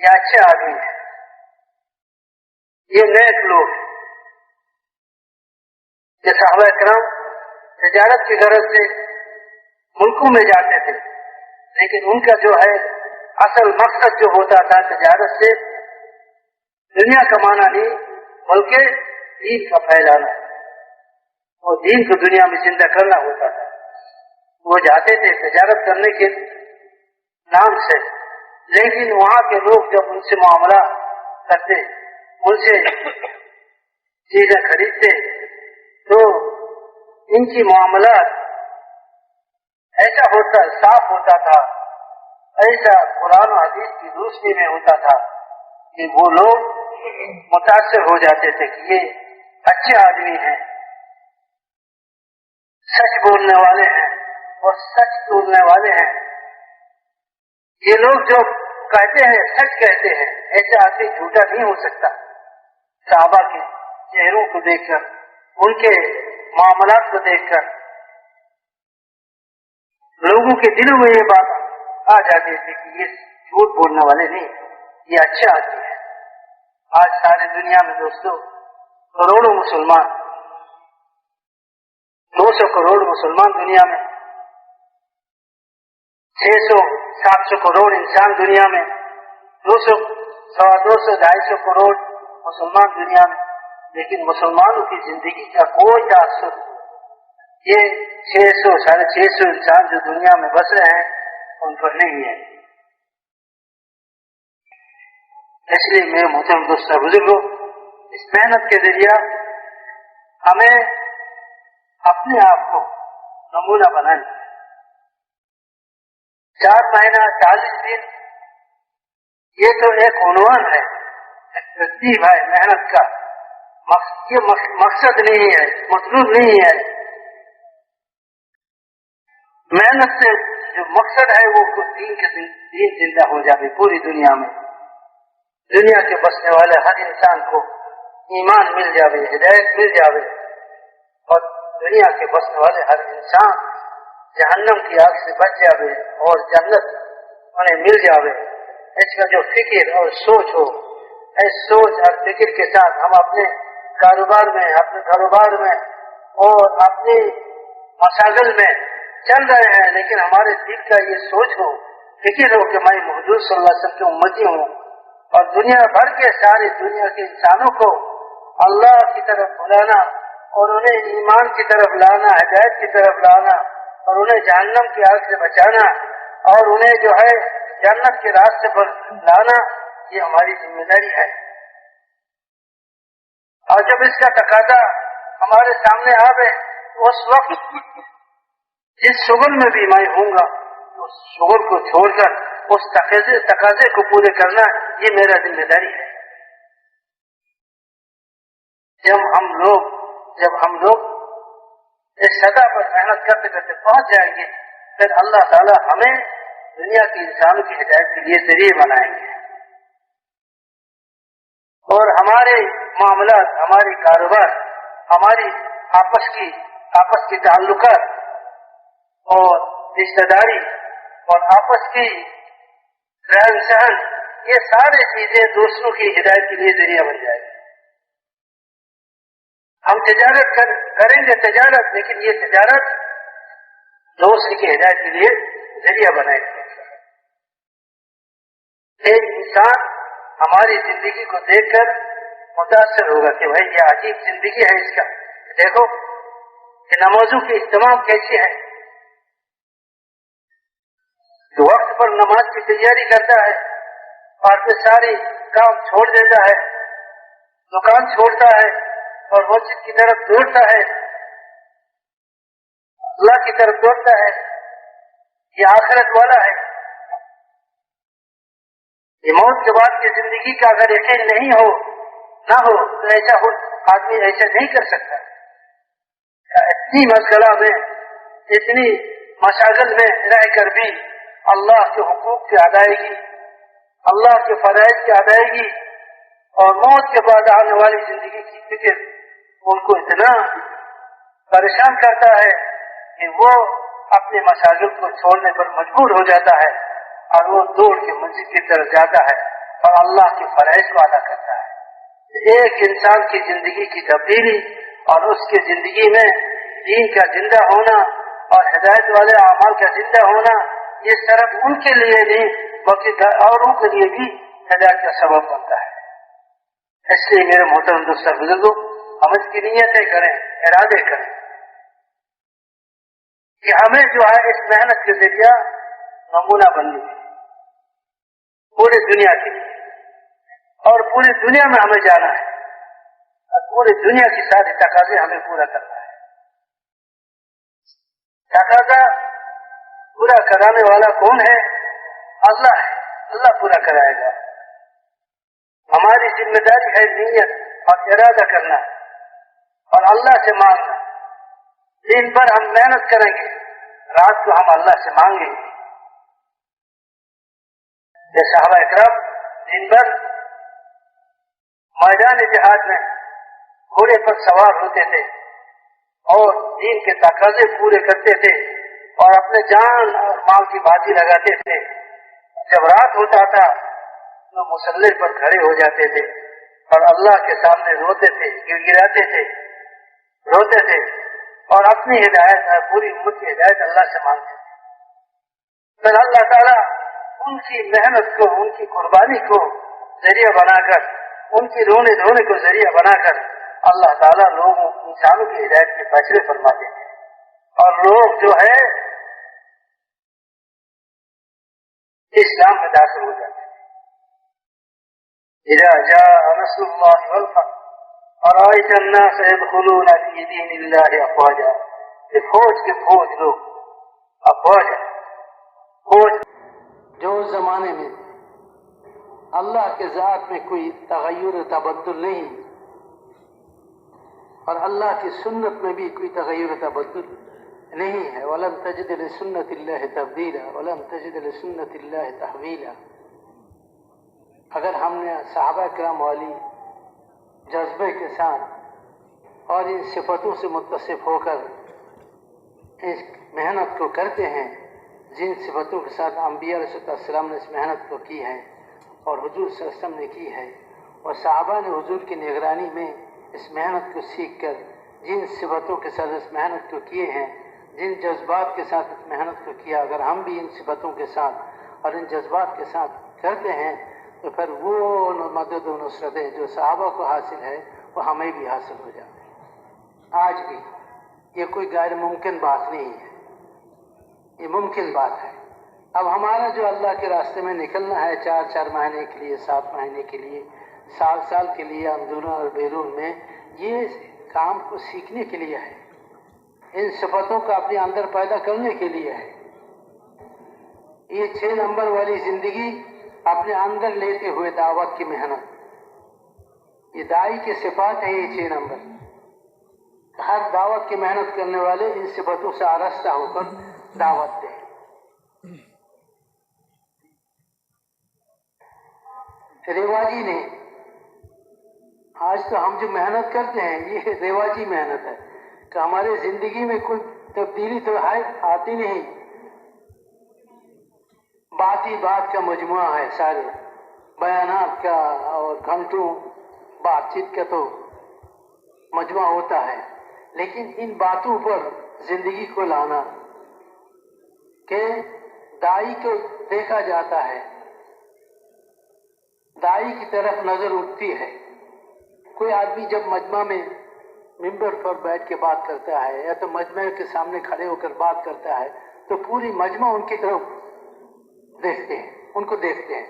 یہ اچھے آدمی ہیں، یہ نیک لوگ ہیں۔ یہ صحابہ کرام تجارت کی غرض سے ملکوں میں جاتے تھے، لیکن ان کا جو ہے اصل مقصد جو ہوتا تھا تجارت سے دنیا کمانا نہیں بلکہ دین کا پھیلانا اور دین کو دنیا میں زندہ کرنا ہوتا تھا۔ وہ جاتے تھے تجارت کرنے کے نام سے، لیکن وہاں کے لوگ جب ان سے معاملہ کرتے، ان سے چیزیں خریدتے، تو ان کی معاملات ایسا ہوتا صاف ہوتا تھا، ایسا قرآن و حدیث کی روشنی میں ہوتا تھا کہ وہ لوگ متاثر ہو جاتے تھے کہ یہ اچھے آدمی ہیں، سچ بولنے والے ہیں اور سچ بولنے والے ہیں۔ یہ لوگ جو کہتے ہیں سچ کہتے ہیں، ایسا آدمی جھوٹا نہیں ہو سکتا۔ صحابہ کے چہروں کو دیکھ کر، ان کے معاملات کو دیکھ کر لوگوں کے دلوں میں یہ بات آ جاتی تھی کہ یہ جھوٹ بولنے والے نہیں، یہ اچھے آدمی ہیں۔ آج ساری دنیا میں دوستوں کروڑوں مسلمان، 200 کروڑ مسلمان دنیا میں، 600 700 کروڑ انسان دنیا میں، 200 250 250 کروڑ مسلمان دنیا میں، لیکن مسلمانوں کی زندگی کا کوئی تاثر یہ 600 650 انسان جو دنیا میں بس رہے ہیں ان پر نہیں ہے۔ اس لیے میرے محترم دوستوں بزرگوں، اس محنت کے ذریعہ ہمیں اپنے آپ کو نمونہ بنانا، 4 مہینہ 40 دن یہ تو ایک عنوان ہے، ایک ترتیب ہے محنت کا، یہ مقصد نہیں ہے، مطلوب نہیں ہے۔ محنت سے جو مقصد ہے وہ دین زندہ ہو جائے پوری دنیا میں، دنیا کے بسنے والے ہر انسان کو ایمان مل جائے، ہدایت مل جائے، اور دنیا کے بسنے والے ہر انسان جہنم کی آگ سے بچ جائے اور جنت انہیں مل جائے۔ اس کا جو فکر اور سوچ ہو، اس سوچ اور فکر کے ساتھ ہم اپنے کاروبار میں، اپنے کاروبار میں اور اپنی مشاغل میں چل رہے ہیں، لیکن ہمارے دل کا یہ سوچ ہو، فکر ہو کہ میں حضور صلی اللہ علیہ وسلم کی امتی ہوں، اور دنیا بھر کے سارے دنیا کے انسانوں کو اللہ کی طرف بلانا اور انہیں ایمان کی طرف لانا، ہدایت کی طرف لانا، اور انہیں جہنم کی آگ سے بچانا، اور انہیں جو ہے جنت کے راستے پر لانا، یہ ہماری ذمہ داری ہے۔ اور جب اس کا تقاضا ہمارے سامنے آوے، اس وقت جس شغل میں بھی میں ہوں گا اس شغل کو چھوڑ کر اس تقاضے کو پورے کرنا یہ میرا ذمہ داری ہے۔ جب ہم لوگ اس سطح پر محنت کرتے کرتے پہنچ جائیں گے، پھر اللہ تعالی ہمیں دنیا کے انسانوں کی ہدایت کے لیے ذریعے بنائیں گے، اور ہمارے معاملات، ہماری کاروبار، ہماری آپس کی تعلقات اور رشتہ داری اور آپس کی رہن سہن، یہ سارے چیزیں دوسروں کی ہدایت کے لیے ذریعہ بن جائے گی۔ ہم تجارت کریں گے تجارت، لیکن یہ تجارت دوسرے کی ہدایت کے لیے ذریعہ بنائے گی۔ ایک انسان ہماری زندگی کو دیکھ کر متاثر ہوگا کہ بھائی یہ عجیب زندگی ہے اس کا، دیکھو کہ نمازوں کی اہتمام کیسی ہے، تو وقت پر نماز کی تیاری کرتا ہے اور پھر ساری کام چھوڑ دیتا ہے، دکان چھوڑتا ہے اور مسجد کی طرف دوڑتا ہے، اللہ کی طرف دوڑتا ہے، یہ آخرت والا ہے۔ یہ موت کے بعد کی زندگی کا اگر یقین نہیں ہو نہ ہو تو ایسا آدمی ایسا نہیں کر سکتا۔ اتنی مشغلہ میں، اتنی مشاغل میں رہ کر بھی اللہ کے حقوق کی ادائیگی، اللہ کے فرائض کی ادائیگی اور موت کے بعد آنے والی زندگی کی فکر ان کو اتنا پریشان کرتا ہے کہ وہ اپنے مشاغل کو چھوڑنے پر مجبور ہو جاتا ہے اور وہ دوڑ کے مسجد کی طرف جاتا ہے اور اللہ کے فرائض کو ادا کرتا ہے۔ ایک انسان کی زندگی کی تبدیلی اور اس کی زندگی میں دین کا زندہ ہونا اور ہدایت والے اعمال کا زندہ ہونا، یہ صرف ان کے لیے نہیں بلکہ اوروں کے لیے بھی ہدایت کا سبب بنتا ہے۔ اس لیے میرے محترم دوستوں بزرگوں، ہم اس کی نیتیں کریں، ارادے کریں کہ ہمیں جو ہے اس محنت کے ذریعہ نمونہ بننی ہے پوری دنیا کے لیے، اور پوری دنیا میں ہمیں جانا ہے، اور پوری دنیا کی ساری تقاضے ہمیں پورا کرنا ہے۔ تقاضا پورا کرانے والا کون ہے؟ اللہ ہے، اللہ پورا کرائے گا۔ ہماری ذمہ داری ہے نیت اور ارادہ کرنا اور اللہ سے مانگنا۔ دن بھر ہم محنت کریں گے، رات کو ہم اللہ سے مانگیں گے۔ جیسے صحابہ اکرام دن بھر میدان جہاد میں گھوڑے پر سوار ہوتے تھے اور دین کے تقاضے پورے کرتے تھے اور اپنے جان اور مال کی بازی لگاتے تھے۔ جب رات ہوتا تھا تو مسلح پر کھڑے ہو جاتے تھے اور اللہ کے سامنے روتے تھے، گر گراتے تھے، روتے تھے اور اپنی ہدایت اور پوری امت کی ہدایت اللہ سے مانگتے تھے۔ پھر اللہ تعالیٰ ان کی محنت کو، ان کی قربانی کو ذریعہ بنا کر، ان کی رونے دھونے کو ذریعہ بنا کر اللہ تعالیٰ لوگوں انسانوں کی ہدایت کے فیصلے فرماتے ہیں، اور لوگ جو ہے اسلام میں داخل ہو جاتے ہیں۔ اذا جاء نصر اللہ والفتح ورأيت الناس يدخلون في دين الله افواجا، فوج کے فوج لوگ افواج فوج۔ جو اس زمانے میں اللہ کے ذات میں کوئی تغیر و تبدل نہیں، اور اللہ کی سنت میں بھی کوئی تغیر و تبدل نہیں ہے، وَلَن تَجِدَ لِسُنَّةِ اللَّهِ تَبْدِيلًا وَلَن تَجِدَ لِسُنَّةِ اللَّهِ تَحْوِيلًا۔ اگر ہم نے صحابہ کرام والی جذبے کے ساتھ اور ان صفتوں سے متصف ہو کر اس محنت کو کرتے ہیں جن صفتوں کے ساتھ انبیاء علیہ السلام نے اس محنت کو کی ہے اور حضور صلی اللہ علیہ وسلم نے کی ہے، اور صحابہ نے حضور کی نگرانی میں اس محنت کو سیکھ کر جن صفتوں کے ساتھ اس محنت کو کیے ہیں، جن جذبات کے ساتھ اس محنت کو کیا، اگر ہم بھی ان صفتوں کے ساتھ اور ان جذبات کے ساتھ کرتے ہیں تو پھر وہ مدد و نصرتیں جو صحابہ کو حاصل ہے وہ ہمیں بھی حاصل ہو جاتے ہیں۔ آج بھی یہ کوئی غیر ممکن بات نہیں ہے، یہ ممکن بات ہے۔ اب ہمارا جو اللہ کے راستے میں نکلنا ہے 4 مہینے کے لیے، 7 مہینے کے لیے، سال کے لیے، اندرون اور بیرون میں، یہ کام کو سیکھنے کے لیے ہے، ان صفتوں کو اپنے اندر پیدا کرنے کے لیے ہے۔ یہ 6 نمبر والی زندگی اپنے اندر لیتے ہوئے دعوت کی محنت، یہ داعی کے صفات ہیں، یہ 6 نمبر۔ ہر دعوت کی محنت کرنے والے ان صفتوں سے آراستہ ہو کر دعوت دیں۔ رواجی نے آج تو ہم جو محنت کرتے ہیں یہ رواجی محنت ہے کہ ہمارے زندگی میں کوئی تبدیلی تو آتی نہیں، بات ہی بات کا مجموعہ ہے، سارے بیانات کا اور گھنٹوں بات چیت کا تو مجموعہ ہوتا ہے، لیکن ان باتوں پر زندگی کو لانا کہ داعی کو دیکھا جاتا ہے، داعی کی طرف نظر اٹھتی ہے۔ کوئی آدمی جب مجمع میں ممبر پر بیٹھ کے بات کرتا ہے یا تو مجمع کے سامنے کھڑے ہو کر بات کرتا ہے تو پوری مجمع ان کی طرف دیکھتے ہیں، ان کو دیکھتے ہیں۔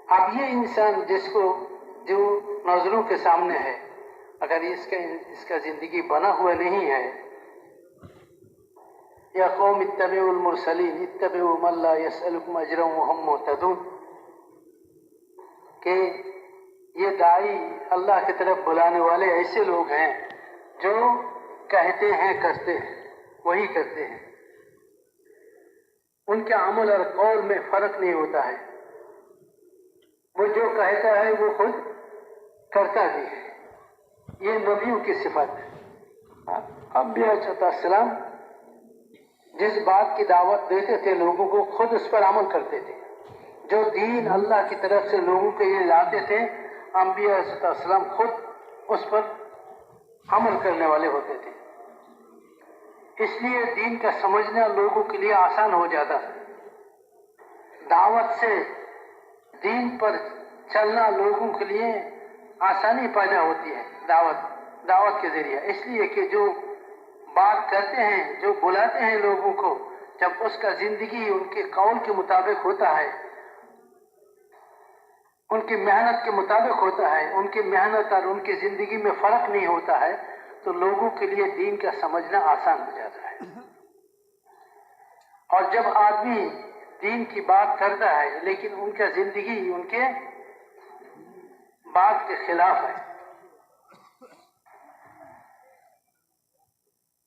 اب یہ انسان جس کو جو نظروں کے سامنے ہے، اگر اس کا زندگی بنا ہوا نہیں ہے، یا قوم اتبعوا المرسلین اتبعوا من لا يسألكم اجرا وهم مهتدون، کہ یہ داعی اللہ کی طرف بلانے والے ایسے لوگ ہیں جو کہتے ہیں کرتے ہیں، وہی کرتے ہیں، ان کے عمل اور قول میں فرق نہیں ہوتا ہے، وہ جو کہتا ہے وہ خود کرتا بھی ہے۔ یہ نبیوں کی صفت ہے۔ انبیاء علیہ السلام جس بات کی دعوت دیتے تھے لوگوں کو، خود اس پر عمل کرتے تھے۔ جو دین اللہ کی طرف سے لوگوں کے لیے لاتے تھے، انبیاء علیہ السلام خود اس پر عمل کرنے والے ہوتے تھے، اس لیے دین کا سمجھنا لوگوں کے لیے آسان ہو جاتا ہے۔ دعوت سے دین پر چلنا لوگوں کے لیے آسانی پیدا ہوتی ہے دعوت کے ذریعے، اس لیے کہ جو بات کرتے ہیں، جو بلاتے ہیں لوگوں کو، جب اس کا زندگی ان کے قول کے مطابق ہوتا ہے، ان کی محنت کے مطابق ہوتا ہے، ان کی محنت اور ان کی زندگی میں فرق نہیں ہوتا ہے، تو لوگوں کے لیے دین کا سمجھنا آسان ہو جاتا ہے۔ اور جب آدمی دین کی بات کرتا ہے لیکن ان کا زندگی ان کے بات کے خلاف ہے،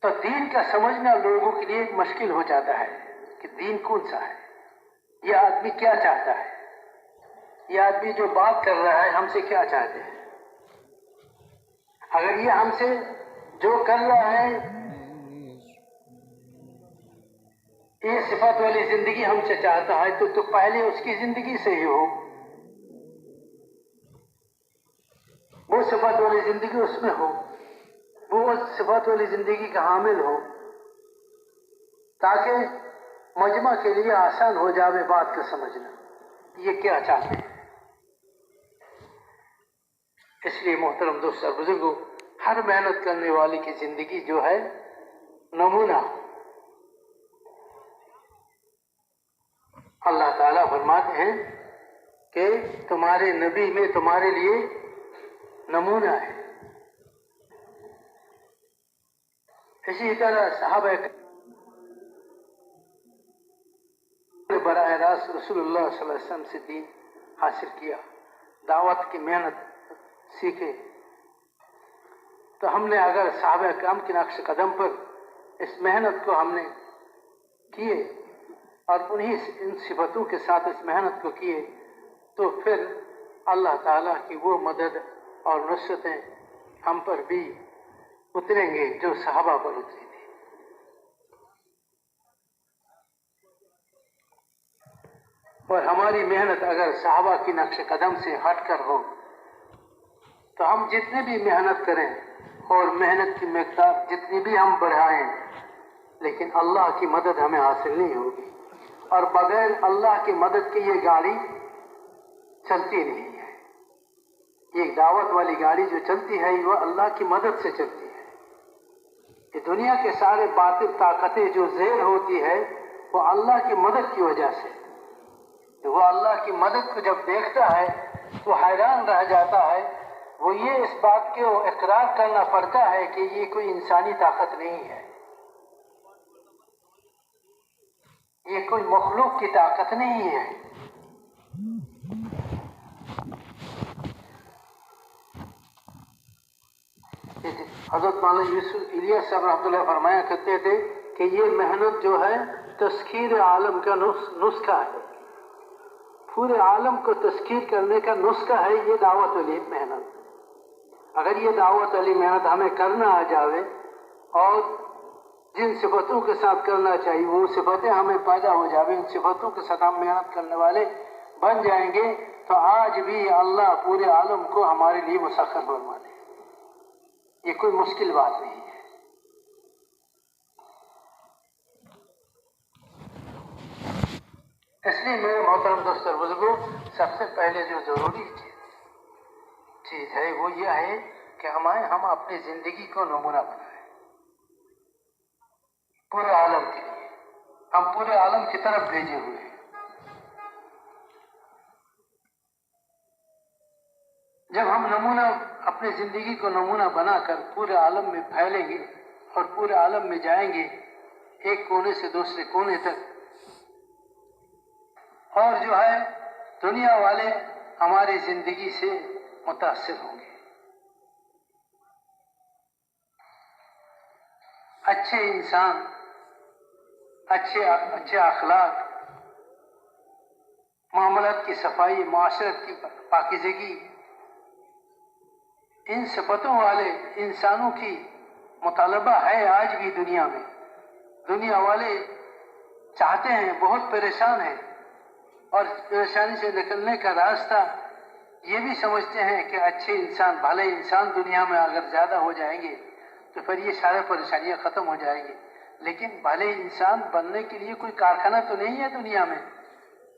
تو دین کا سمجھنا لوگوں کے لیے مشکل ہو جاتا ہے کہ دین کون سا ہے، یہ آدمی کیا چاہتا ہے، یہ آدمی جو بات کر رہا ہے ہم سے کیا چاہتے ہیں۔ اگر یہ ہم سے جو کر رہا ہے یہ صفات والی زندگی ہم سے چاہتا ہے تو پہلے اس کی زندگی سے ہی ہو، وہ صفات والی زندگی اس میں ہو، وہ صفات والی زندگی کا حامل ہو، تاکہ مجمع کے لیے آسان ہو جاوے بات کا سمجھنا یہ کیا چاہتے ہیں۔ اس لیے محترم دوست اور بزرگوں، ہر محنت کرنے والے کی زندگی جو ہے نمونہ۔ اللہ تعالیٰ فرماتے ہیں کہ تمہارے نبی میں تمہارے لیے نمونہ ہے۔ اسی طرح صحابہ براہ راست رسول اللہ صلی اللہ علیہ وسلم سے دین حاصل کیا، دعوت کی محنت سیکھے، تو ہم نے اگر صحابہ کرام کے نقش قدم پر اس محنت کو ہم نے کیے اور ان صفتوں کے ساتھ اس محنت کو کیے، تو پھر اللہ تعالیٰ کی وہ مدد اور نصرتیں ہم پر بھی اتریں گے جو صحابہ پر اتری تھی۔ اور ہماری محنت اگر صحابہ کی نقش قدم سے ہٹ کر ہو تو ہم جتنے بھی محنت کریں اور محنت کی مقدار جتنی بھی ہم بڑھائیں، لیکن اللہ کی مدد ہمیں حاصل نہیں ہوگی، اور بغیر اللہ کی مدد کے یہ گاڑی چلتی نہیں ہے۔ یہ دعوت والی گاڑی جو چلتی ہے وہ اللہ کی مدد سے چلتی ہے۔ یہ دنیا کے سارے باطل طاقتیں جو زیر ہوتی ہے وہ اللہ کی مدد کی وجہ سے، وہ اللہ کی مدد کو جب دیکھتا ہے تو حیران رہ جاتا ہے، وہ یہ اس بات کو اقرار کرنا پڑتا ہے کہ یہ کوئی انسانی طاقت نہیں ہے، یہ کوئی مخلوق کی طاقت نہیں ہے۔ حضرت مولانا یوسف الیاس صاحب رحمۃ اللہ فرمایا کرتے تھے کہ یہ محنت جو ہے تسخیر عالم کا نسخہ ہے، پورے عالم کو تسخیر کرنے کا نسخہ ہے یہ دعوت والی محنت۔ اگر یہ دعوت والی محنت ہمیں کرنا آ جاوے اور جن صفتوں کے ساتھ کرنا چاہیے وہ صفتیں ہمیں پیدا ہو جاوے، ان صفتوں کے ساتھ ہم محنت کرنے والے بن جائیں گے، تو آج بھی اللہ پورے عالم کو ہمارے لیے مسخر فرما دے۔ یہ کوئی مشکل بات نہیں ہے۔ اس لیے میرے محترم دوست اور بزرگوں، سب سے پہلے جو ضروری چیز ہے وہ یہ ہے کہ ہم اپنی زندگی کو نمونہ بنائیں پورے عالم کے لیے۔ ہم پورے عالم کی طرف بھیجے ہوئے ہیں۔ جب ہم اپنی زندگی کو نمونہ بنا کر پورے عالم میں پھیلیں گے اور پورے عالم میں جائیں گے، ایک کونے سے دوسرے کونے تک، اور جو ہے دنیا والے ہماری زندگی سے متاثر ہوں گے۔ اچھے انسان، اچھے اخلاق، معاملات کی صفائی، معاشرت کی پاکیزگی، ان صفتوں والے انسانوں کی مطالبہ ہے آج بھی دنیا میں۔ دنیا والے چاہتے ہیں، بہت پریشان ہیں اور پریشانی سے نکلنے کا راستہ یہ بھی سمجھتے ہیں کہ اچھے انسان، بھلے انسان دنیا میں اگر زیادہ ہو جائیں گے تو پھر یہ سارے پریشانیاں ختم ہو جائیں گی. لیکن بھلے انسان بننے کے لیے کوئی کارخانہ تو نہیں ہے دنیا میں.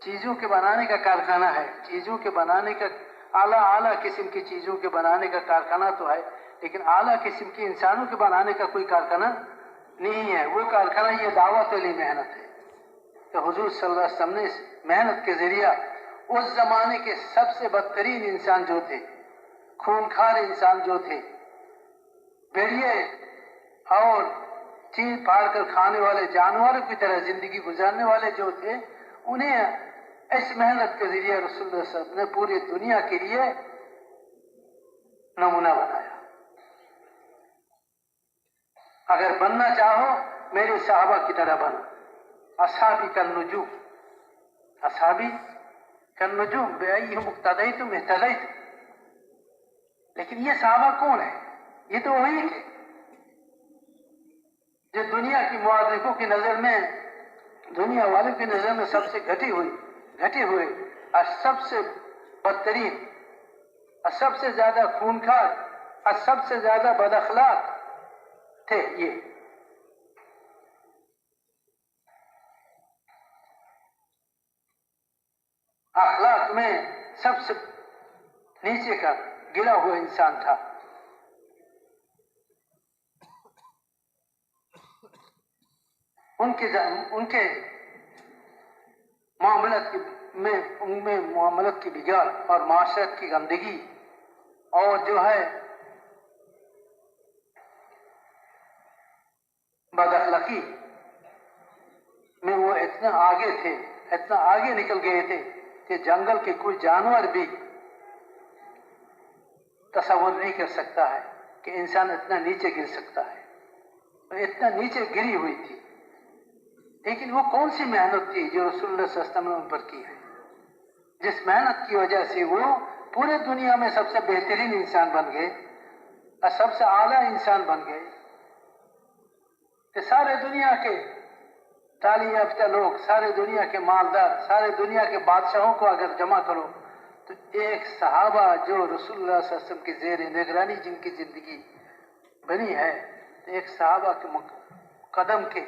چیزوں کے بنانے کا کارخانہ ہے، چیزوں کے بنانے کا اعلیٰ قسم کی چیزوں کے بنانے کا کارخانہ تو ہے، لیکن اعلیٰ قسم کے انسانوں کے بنانے کا کوئی کارخانہ نہیں ہے. وہ کارخانہ یہ دعوت والی محنت ہے. تو حضور صلی اللہ علیہ وسلم نے اس محنت کے ذریعہ اس زمانے کے سب سے بدترین انسان جو تھے، خونخوار انسان جو تھے، بھیڑیے اور چیر پھاڑ کر کھانے والے جانوروں کی طرح زندگی گزارنے والے جو تھے، انہیں اس محنت کے ذریعے رسول اللہ صلی اللہ علیہ وسلم نے پوری دنیا کے لیے نمونہ بنایا. اگر بننا چاہو میرے صحابہ کی طرح بنو. اصحابی کالنجوم، اصحابی کالنجوم بأیہم اقتدیتم اہتدیتم. لیکن یہ صحابہ کون ہیں؟ یہ تو وہی تھے جو دنیا کی معرخوں کی نظر میں، دنیا والوں کی نظر میں سب سے گھٹے ہوئے اور سب سے بدترین اور سب سے زیادہ خونخوار اور سب سے زیادہ بد اخلاق تھے. یہ اخلاق میں سب سے نیچے کا گرا ہوا انسان تھا. ان کے معاملت کی بگاڑ اور معاشرت کی گندگی اور جو ہے بد اخلاقی میں وہ اتنا آگے تھے، اتنا آگے نکل گئے تھے کہ جنگل کے کوئی جانور بھی تصور نہیں کر سکتا ہے کہ انسان اتنا نیچے گر سکتا ہے. اتنا نیچے گری ہوئی تھی. لیکن وہ کون سی محنت تھی جو رسول اللہ صلی اللہ علیہ وسلم نے ان پر کی ہے، جس محنت کی وجہ سے وہ پورے دنیا میں سب سے بہترین انسان بن گئے اور سب سے اعلیٰ انسان بن گئے کہ سارے دنیا کے تعلیم یافتہ لوگ، سارے دنیا کے مالدار، سارے دنیا کے بادشاہوں کو اگر جمع کرو تو ایک صحابہ جو رسول اللہ صلی اللہ علیہ وسلم کی زیر نگرانی جن کی زندگی بنی ہے، ایک صحابہ کے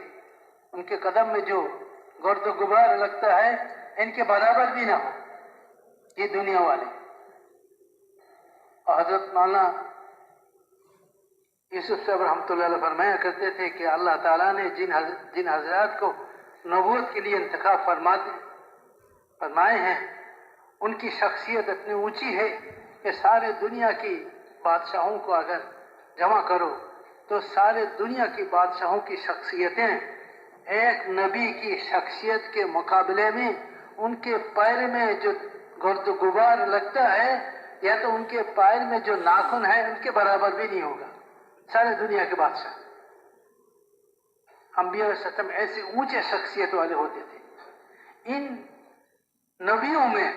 ان کے قدم میں جو گرد و غبار لگتا ہے ان کے برابر بھی نہ ہو یہ دنیا والے. اور حضرت مولانا یوسف صاحب رحمۃ اللہ علیہ فرمایا کرتے تھے کہ اللہ تعالیٰ نے جن حضرات کو نبوت کے لیے انتخاب فرمائے ہیں ان کی شخصیت اتنی اونچی ہے کہ سارے دنیا کی بادشاہوں کو اگر جمع کرو تو سارے دنیا کی بادشاہوں کی شخصیتیں ایک نبی کی شخصیت کے مقابلے میں ان کے پیر میں جو گرد و غبار لگتا ہے یا تو ان کے پیر میں جو ناخن ہے ان کے برابر بھی نہیں ہوگا. سارے دنیا کے بادشاہ انبیاء علیہ السلام ایسے اونچے شخصیت والے ہوتے تھے. ان نبیوں میں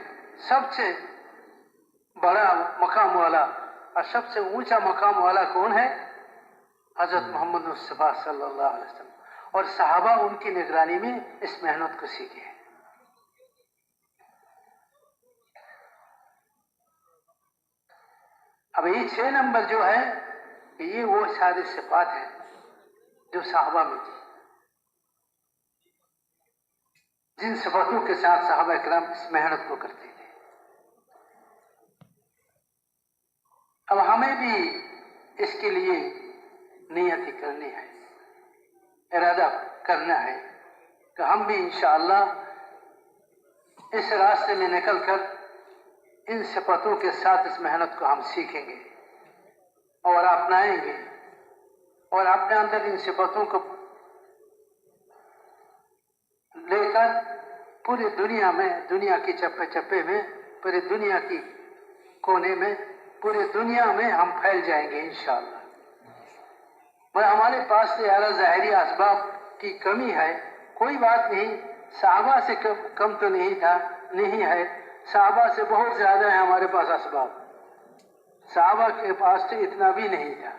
سب سے بڑا مقام والا اور سب سے اونچا مقام والا کون ہے؟ حضرت محمد مصطفیٰ صلی اللہ علیہ وسلم. اور صحابہ ان کی نگرانی میں اس محنت کو سیکھے. اب یہ 6 نمبر جو ہے کہ یہ وہ ساری صفات ہیں جو صحابہ میں تھی، جن صفاتوں کے ساتھ صحابہ کرام اس محنت کو کرتے تھے. اب ہمیں بھی اس کے لیے نیت کرنی ہے، ارادہ کرنا ہے کہ ہم بھی انشاءاللہ اس راستے میں نکل کر ان صفاتوں کے ساتھ اس محنت کو ہم سیکھیں گے اور اپنائیں گے اور اپنے اندر ان صفاتوں کو لے کر پوری دنیا میں، دنیا کی چپے چپے میں، پوری دنیا کی کونے میں، پوری دنیا میں ہم پھیل جائیں گے انشاءاللہ. ہمارے پاس سے اعلیٰ ظاہری اسباب کی کمی ہے، کوئی بات نہیں، صحابہ سے کم تو نہیں ہے، صحابہ سے بہت زیادہ ہے ہمارے پاس اسباب. صحابہ کے پاس تو اتنا بھی نہیں تھا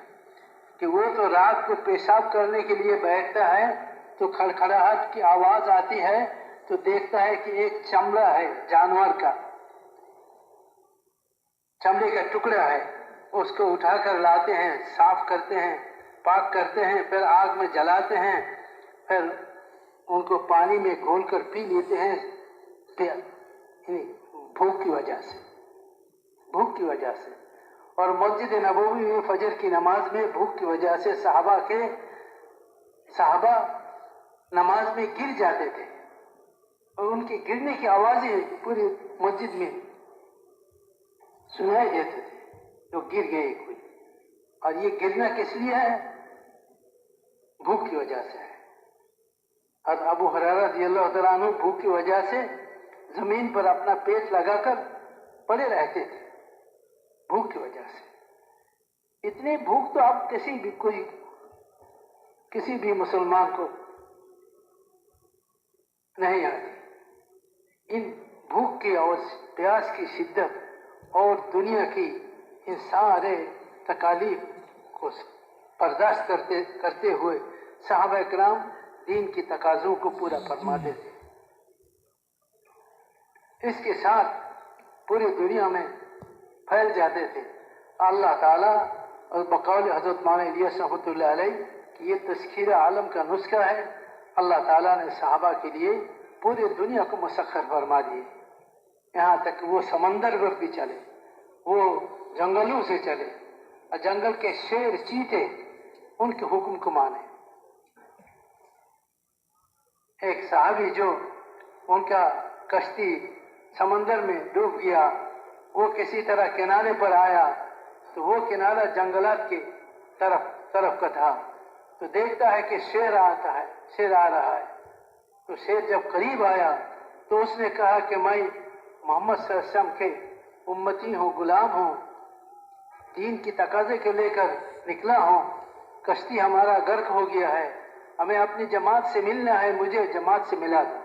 کہ وہ تو رات کو پیشاب کرنے کے لیے بیٹھتا ہے تو کھڑکھڑاہٹ کی آواز آتی ہے تو دیکھتا ہے کہ ایک چمڑا ہے جانور کا، چمڑے کا ٹکڑا ہے، اس کو اٹھا کر لاتے ہیں، صاف کرتے ہیں، پاک کرتے ہیں، پھر آگ میں جلاتے ہیں، پھر ان کو پانی میں گھول کر پی لیتے ہیں بھوک کی وجہ سے، بھوک کی وجہ سے۔ اور مسجد نبوی میں فجر کی نماز میں بھوک کی وجہ سے صحابہ نماز میں گر جاتے تھے، اور ان کے گرنے کی آوازیں پوری مسجد میں سنائی دیتے تھے، جو گر گئے کوئی۔ اور یہ گرنا کس لیے ہے؟ بھوک کی وجہ سے ہے۔ اور ابو ہریرہ رضی اللہ تعالیٰ عنہ بھوک کی وجہ سے زمین پر اپنا پیٹ لگا کر پڑے رہتے تھے، بھوک کی وجہ سے۔ اتنی بھوک تو اب کسی بھی مسلمان کو نہیں آتی۔ ان بھوک کی اور پیاس کی شدت اور دنیا کی ان سارے تکالیف کو برداشت کرتے ہوئے صحابہ کرام دین کی تقاضوں کو پورا فرماتے تھے۔ اس کے ساتھ پوری دنیا میں پھیل جاتے تھے۔ اللہ تعالیٰ اور بقول حضرت مولانا الیاس رحمۃ اللہ علیہ کہ یہ تذکیر عالم کا نسخہ ہے، اللہ تعالیٰ نے صحابہ کے لیے پوری دنیا کو مسخر فرما دیے، یہاں تک وہ سمندر پر بھی چلے، وہ جنگلوں سے چلے، اور جنگل کے شیر چیتے ان کے حکم کو مانے۔ ایک صحابی جو ان کا کشتی سمندر میں ڈوب گیا، وہ کسی طرح کنارے پر آیا، تو وہ کنارہ جنگلات کی طرف کا تھا، تو دیکھتا ہے کہ شیر آ رہا ہے۔ تو شیر جب قریب آیا تو اس نے کہا کہ میں محمد صلی اللہ علیہ وسلم کے امتی ہوں، غلام ہوں، دین کی تقاضے کو لے کر نکلا ہوں، کشتی ہمارا غرق ہو گیا ہے، ہمیں اپنی جماعت سے ملنا ہے، مجھے جماعت سے ملا دو۔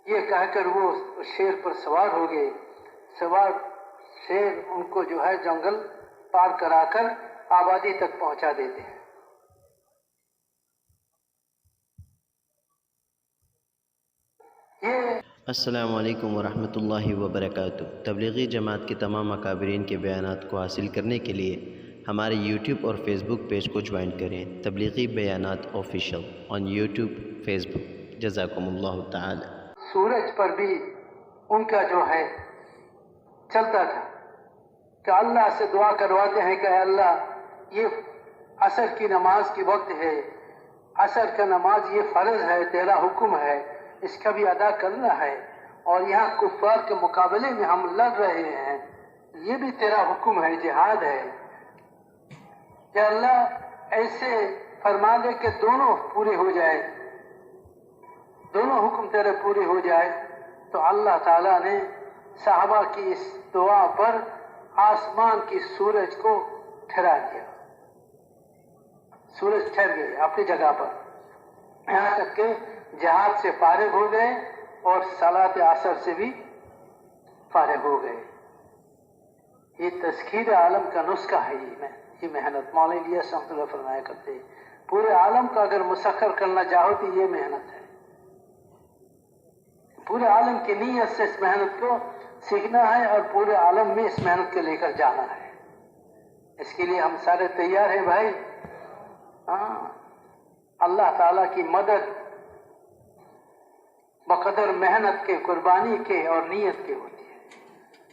یہ کہہ کر وہ شیر پر سوار ہو گئے۔ شیر ان کو جو ہے جنگل پار کرا کر آبادی تک پہنچا دیتے ہیں۔ السلام علیکم ورحمۃ اللہ وبرکاتہ۔ تبلیغی جماعت کے تمام اکابرین کے بیانات کو حاصل کرنے کے لیے ہمارے یوٹیوب اور فیس بک پیج کو جوائن کریں، تبلیغی بیانات آفیشیل آن یوٹیوب فیس بک۔ جزاکم اللہ تعالی۔ سورج پر بھی ان کا جو ہے چلتا تھا کہ اللہ سے دعا کرواتے ہیں کہ اللہ یہ عصر کی نماز کی وقت ہے، عصر کا نماز یہ فرض ہے، تیرا حکم ہے، اس کا بھی ادا کرنا ہے، اور یہاں کفار کے مقابلے میں ہم لڑ رہے ہیں، یہ بھی تیرا حکم ہے، جہاد ہے۔ کہ اللہ ایسے فرما دے کہ دونوں پورے ہو جائے، دونوں حکم تیرے پورے ہو جائے۔ تو اللہ تعالیٰ نے صحابہ کی اس دعا پر آسمان کی سورج کو ٹھہرا دیا، سورج ٹھہر گئے اپنی جگہ پر، یہاں تک کہ جہاد سے فارغ ہو گئے اور صلاۃ عصر سے بھی فارغ ہو گئے۔ یہ تذکیر عالم کا نسخہ ہے، یہ محنت مولانا الیاس رحمۃ اللہ فرمایا کرتے ہیں، پورے عالم کا اگر مسخر کرنا چاہو تو یہ محنت ہے، پورے عالم کی نیت سے اس محنت کو سیکھنا ہے اور پورے عالم میں اس محنت کو لے کر جانا ہے۔ اس کے لیے ہم سارے تیار ہیں بھائی۔ اللہ تعالیٰ کی مدد بقدر محنت کے، قربانی کے اور نیت کے ہوتی ہے۔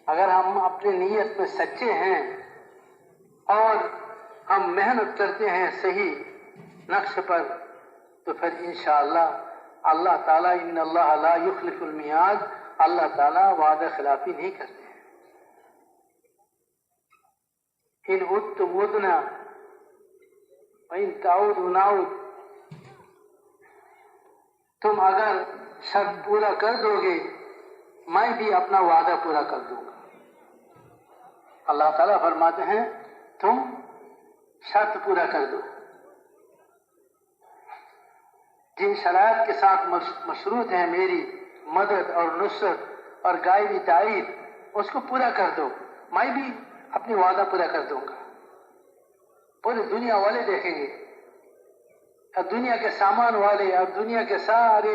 اگر ہم اپنی نیت میں سچے ہیں اور ہم محنت کرتے ہیں صحیح نقش پر، تو پھر انشاءاللہ اللہ تعالیٰ ان اللہ لا یخلف المیعاد، اللہ تعالیٰ وعدہ خلافی نہیں کرتے ہیں۔ ان عدتم عدنا وان تعودوا نعود، تم اگر شرط پورا کر دو گے میں بھی اپنا وعدہ پورا کر دوں گا۔ اللہ تعالیٰ فرماتے ہیں تم شرط پورا کر دو، جن شرائط کے ساتھ مشروط ہے میری مدد اور نصرت اور غائبی تائید، اس کو پورا کر دو، میں بھی اپنی وعدہ پورا کر دوں گا۔ پوری دنیا والے دیکھیں گے، اور دنیا کے سامان والے اور دنیا کے سارے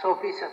100%।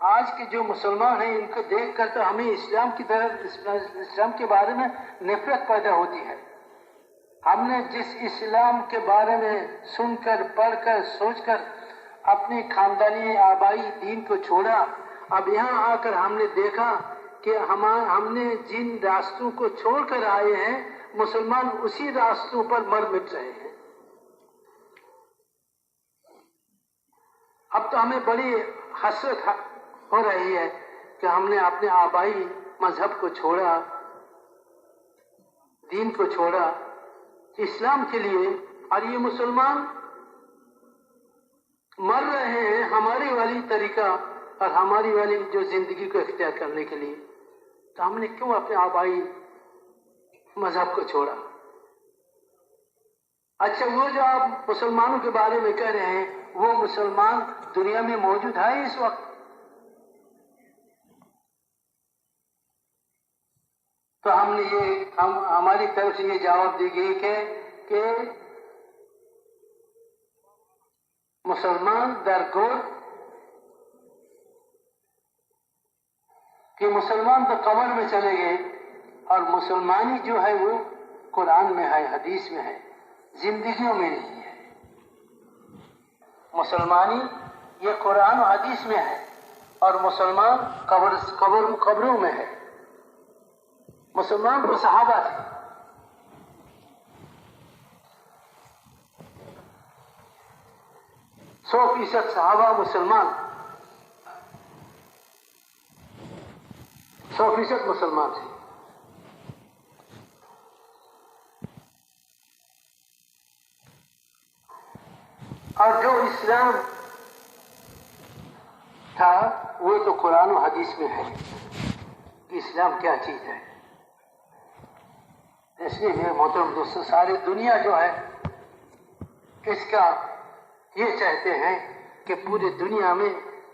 آج کے جو مسلمان ہیں ان کو دیکھ کر تو ہمیں اسلام کی طرف اسلام کے بارے میں نفرت پیدا ہوتی ہے. ہم نے جس اسلام کے بارے میں سن کر پڑھ کر سوچ کر اپنے خاندانی آبائی دین کو چھوڑا، اب یہاں آ کر ہم نے دیکھا کہ ہم نے جن راستوں کو چھوڑ کر آئے ہیں مسلمان اسی راستوں پر مر مٹ رہے ہیں. اب تو ہمیں بڑی حسرت ہو رہی ہے کہ ہم نے اپنے آبائی مذہب کو چھوڑا، دین کو چھوڑا اسلام کے لیے، اور یہ مسلمان مر رہے ہیں ہماری والی طریقہ اور ہماری والی جو زندگی کو اختیار کرنے کے لیے. تو ہم نے کیوں اپنے آبائی مذہب کو چھوڑا؟ اچھا، وہ جو آپ مسلمانوں کے بارے میں کہہ رہے ہیں، وہ مسلمان دنیا میں موجود ہے اس وقت؟ تو ہماری طرف سے یہ جواب دی گئی کہ مسلمان درگور کہ مسلمان تو قبر میں چلے گئے، اور مسلمانی جو ہے وہ قرآن میں ہے، حدیث میں ہے، زندگیوں میں نہیں ہے. مسلمانی یہ قرآن و حدیث میں ہے، اور مسلمان قبروں میں ہے. مسلمان تو صحابہ تھے. سو فیصد صحابہ مسلمان، 100% مسلمان تھے. اور جو اسلام تھا وہ تو قرآن و حدیث میں ہے کہ اسلام کیا چیز ہے. اس لیے میرے محترم دوستوں، ساری دنیا جو ہے اس کا یہ چاہتے ہیں کہ پوری دنیا میں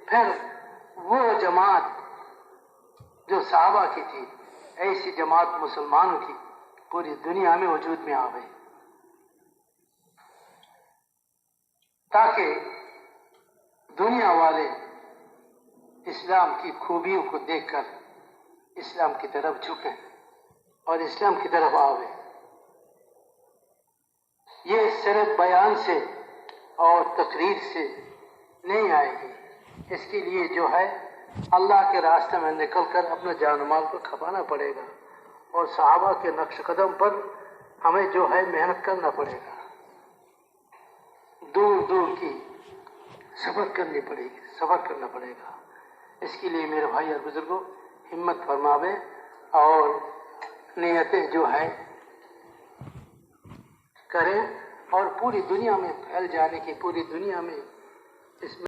پھر وہ جماعت جو صحابہ کی تھی، ایسی جماعت مسلمانوں کی پوری دنیا میں وجود میں آ گئی، تاکہ دنیا والے اسلام کی خوبیوں کو دیکھ کر اسلام کی طرف جھکیں اور اسلام کی طرف آوے. یہ صرف بیان سے اور تقریر سے نہیں آئے گی. اس کے لیے جو ہے اللہ کے راستے میں نکل کر اپنا جان و مال کو کھپانا پڑے گا، اور صحابہ کے نقش قدم پر ہمیں جو ہے محنت کرنا پڑے گا، دور دور کی سفر کرنا پڑے گا. اس کے لیے میرے بھائی اور بزرگوں ہمت فرماوے اور نیتیں جو ہے کریں، اور پوری دنیا میں پھیل جانے کی، پوری دنیا میں اس میں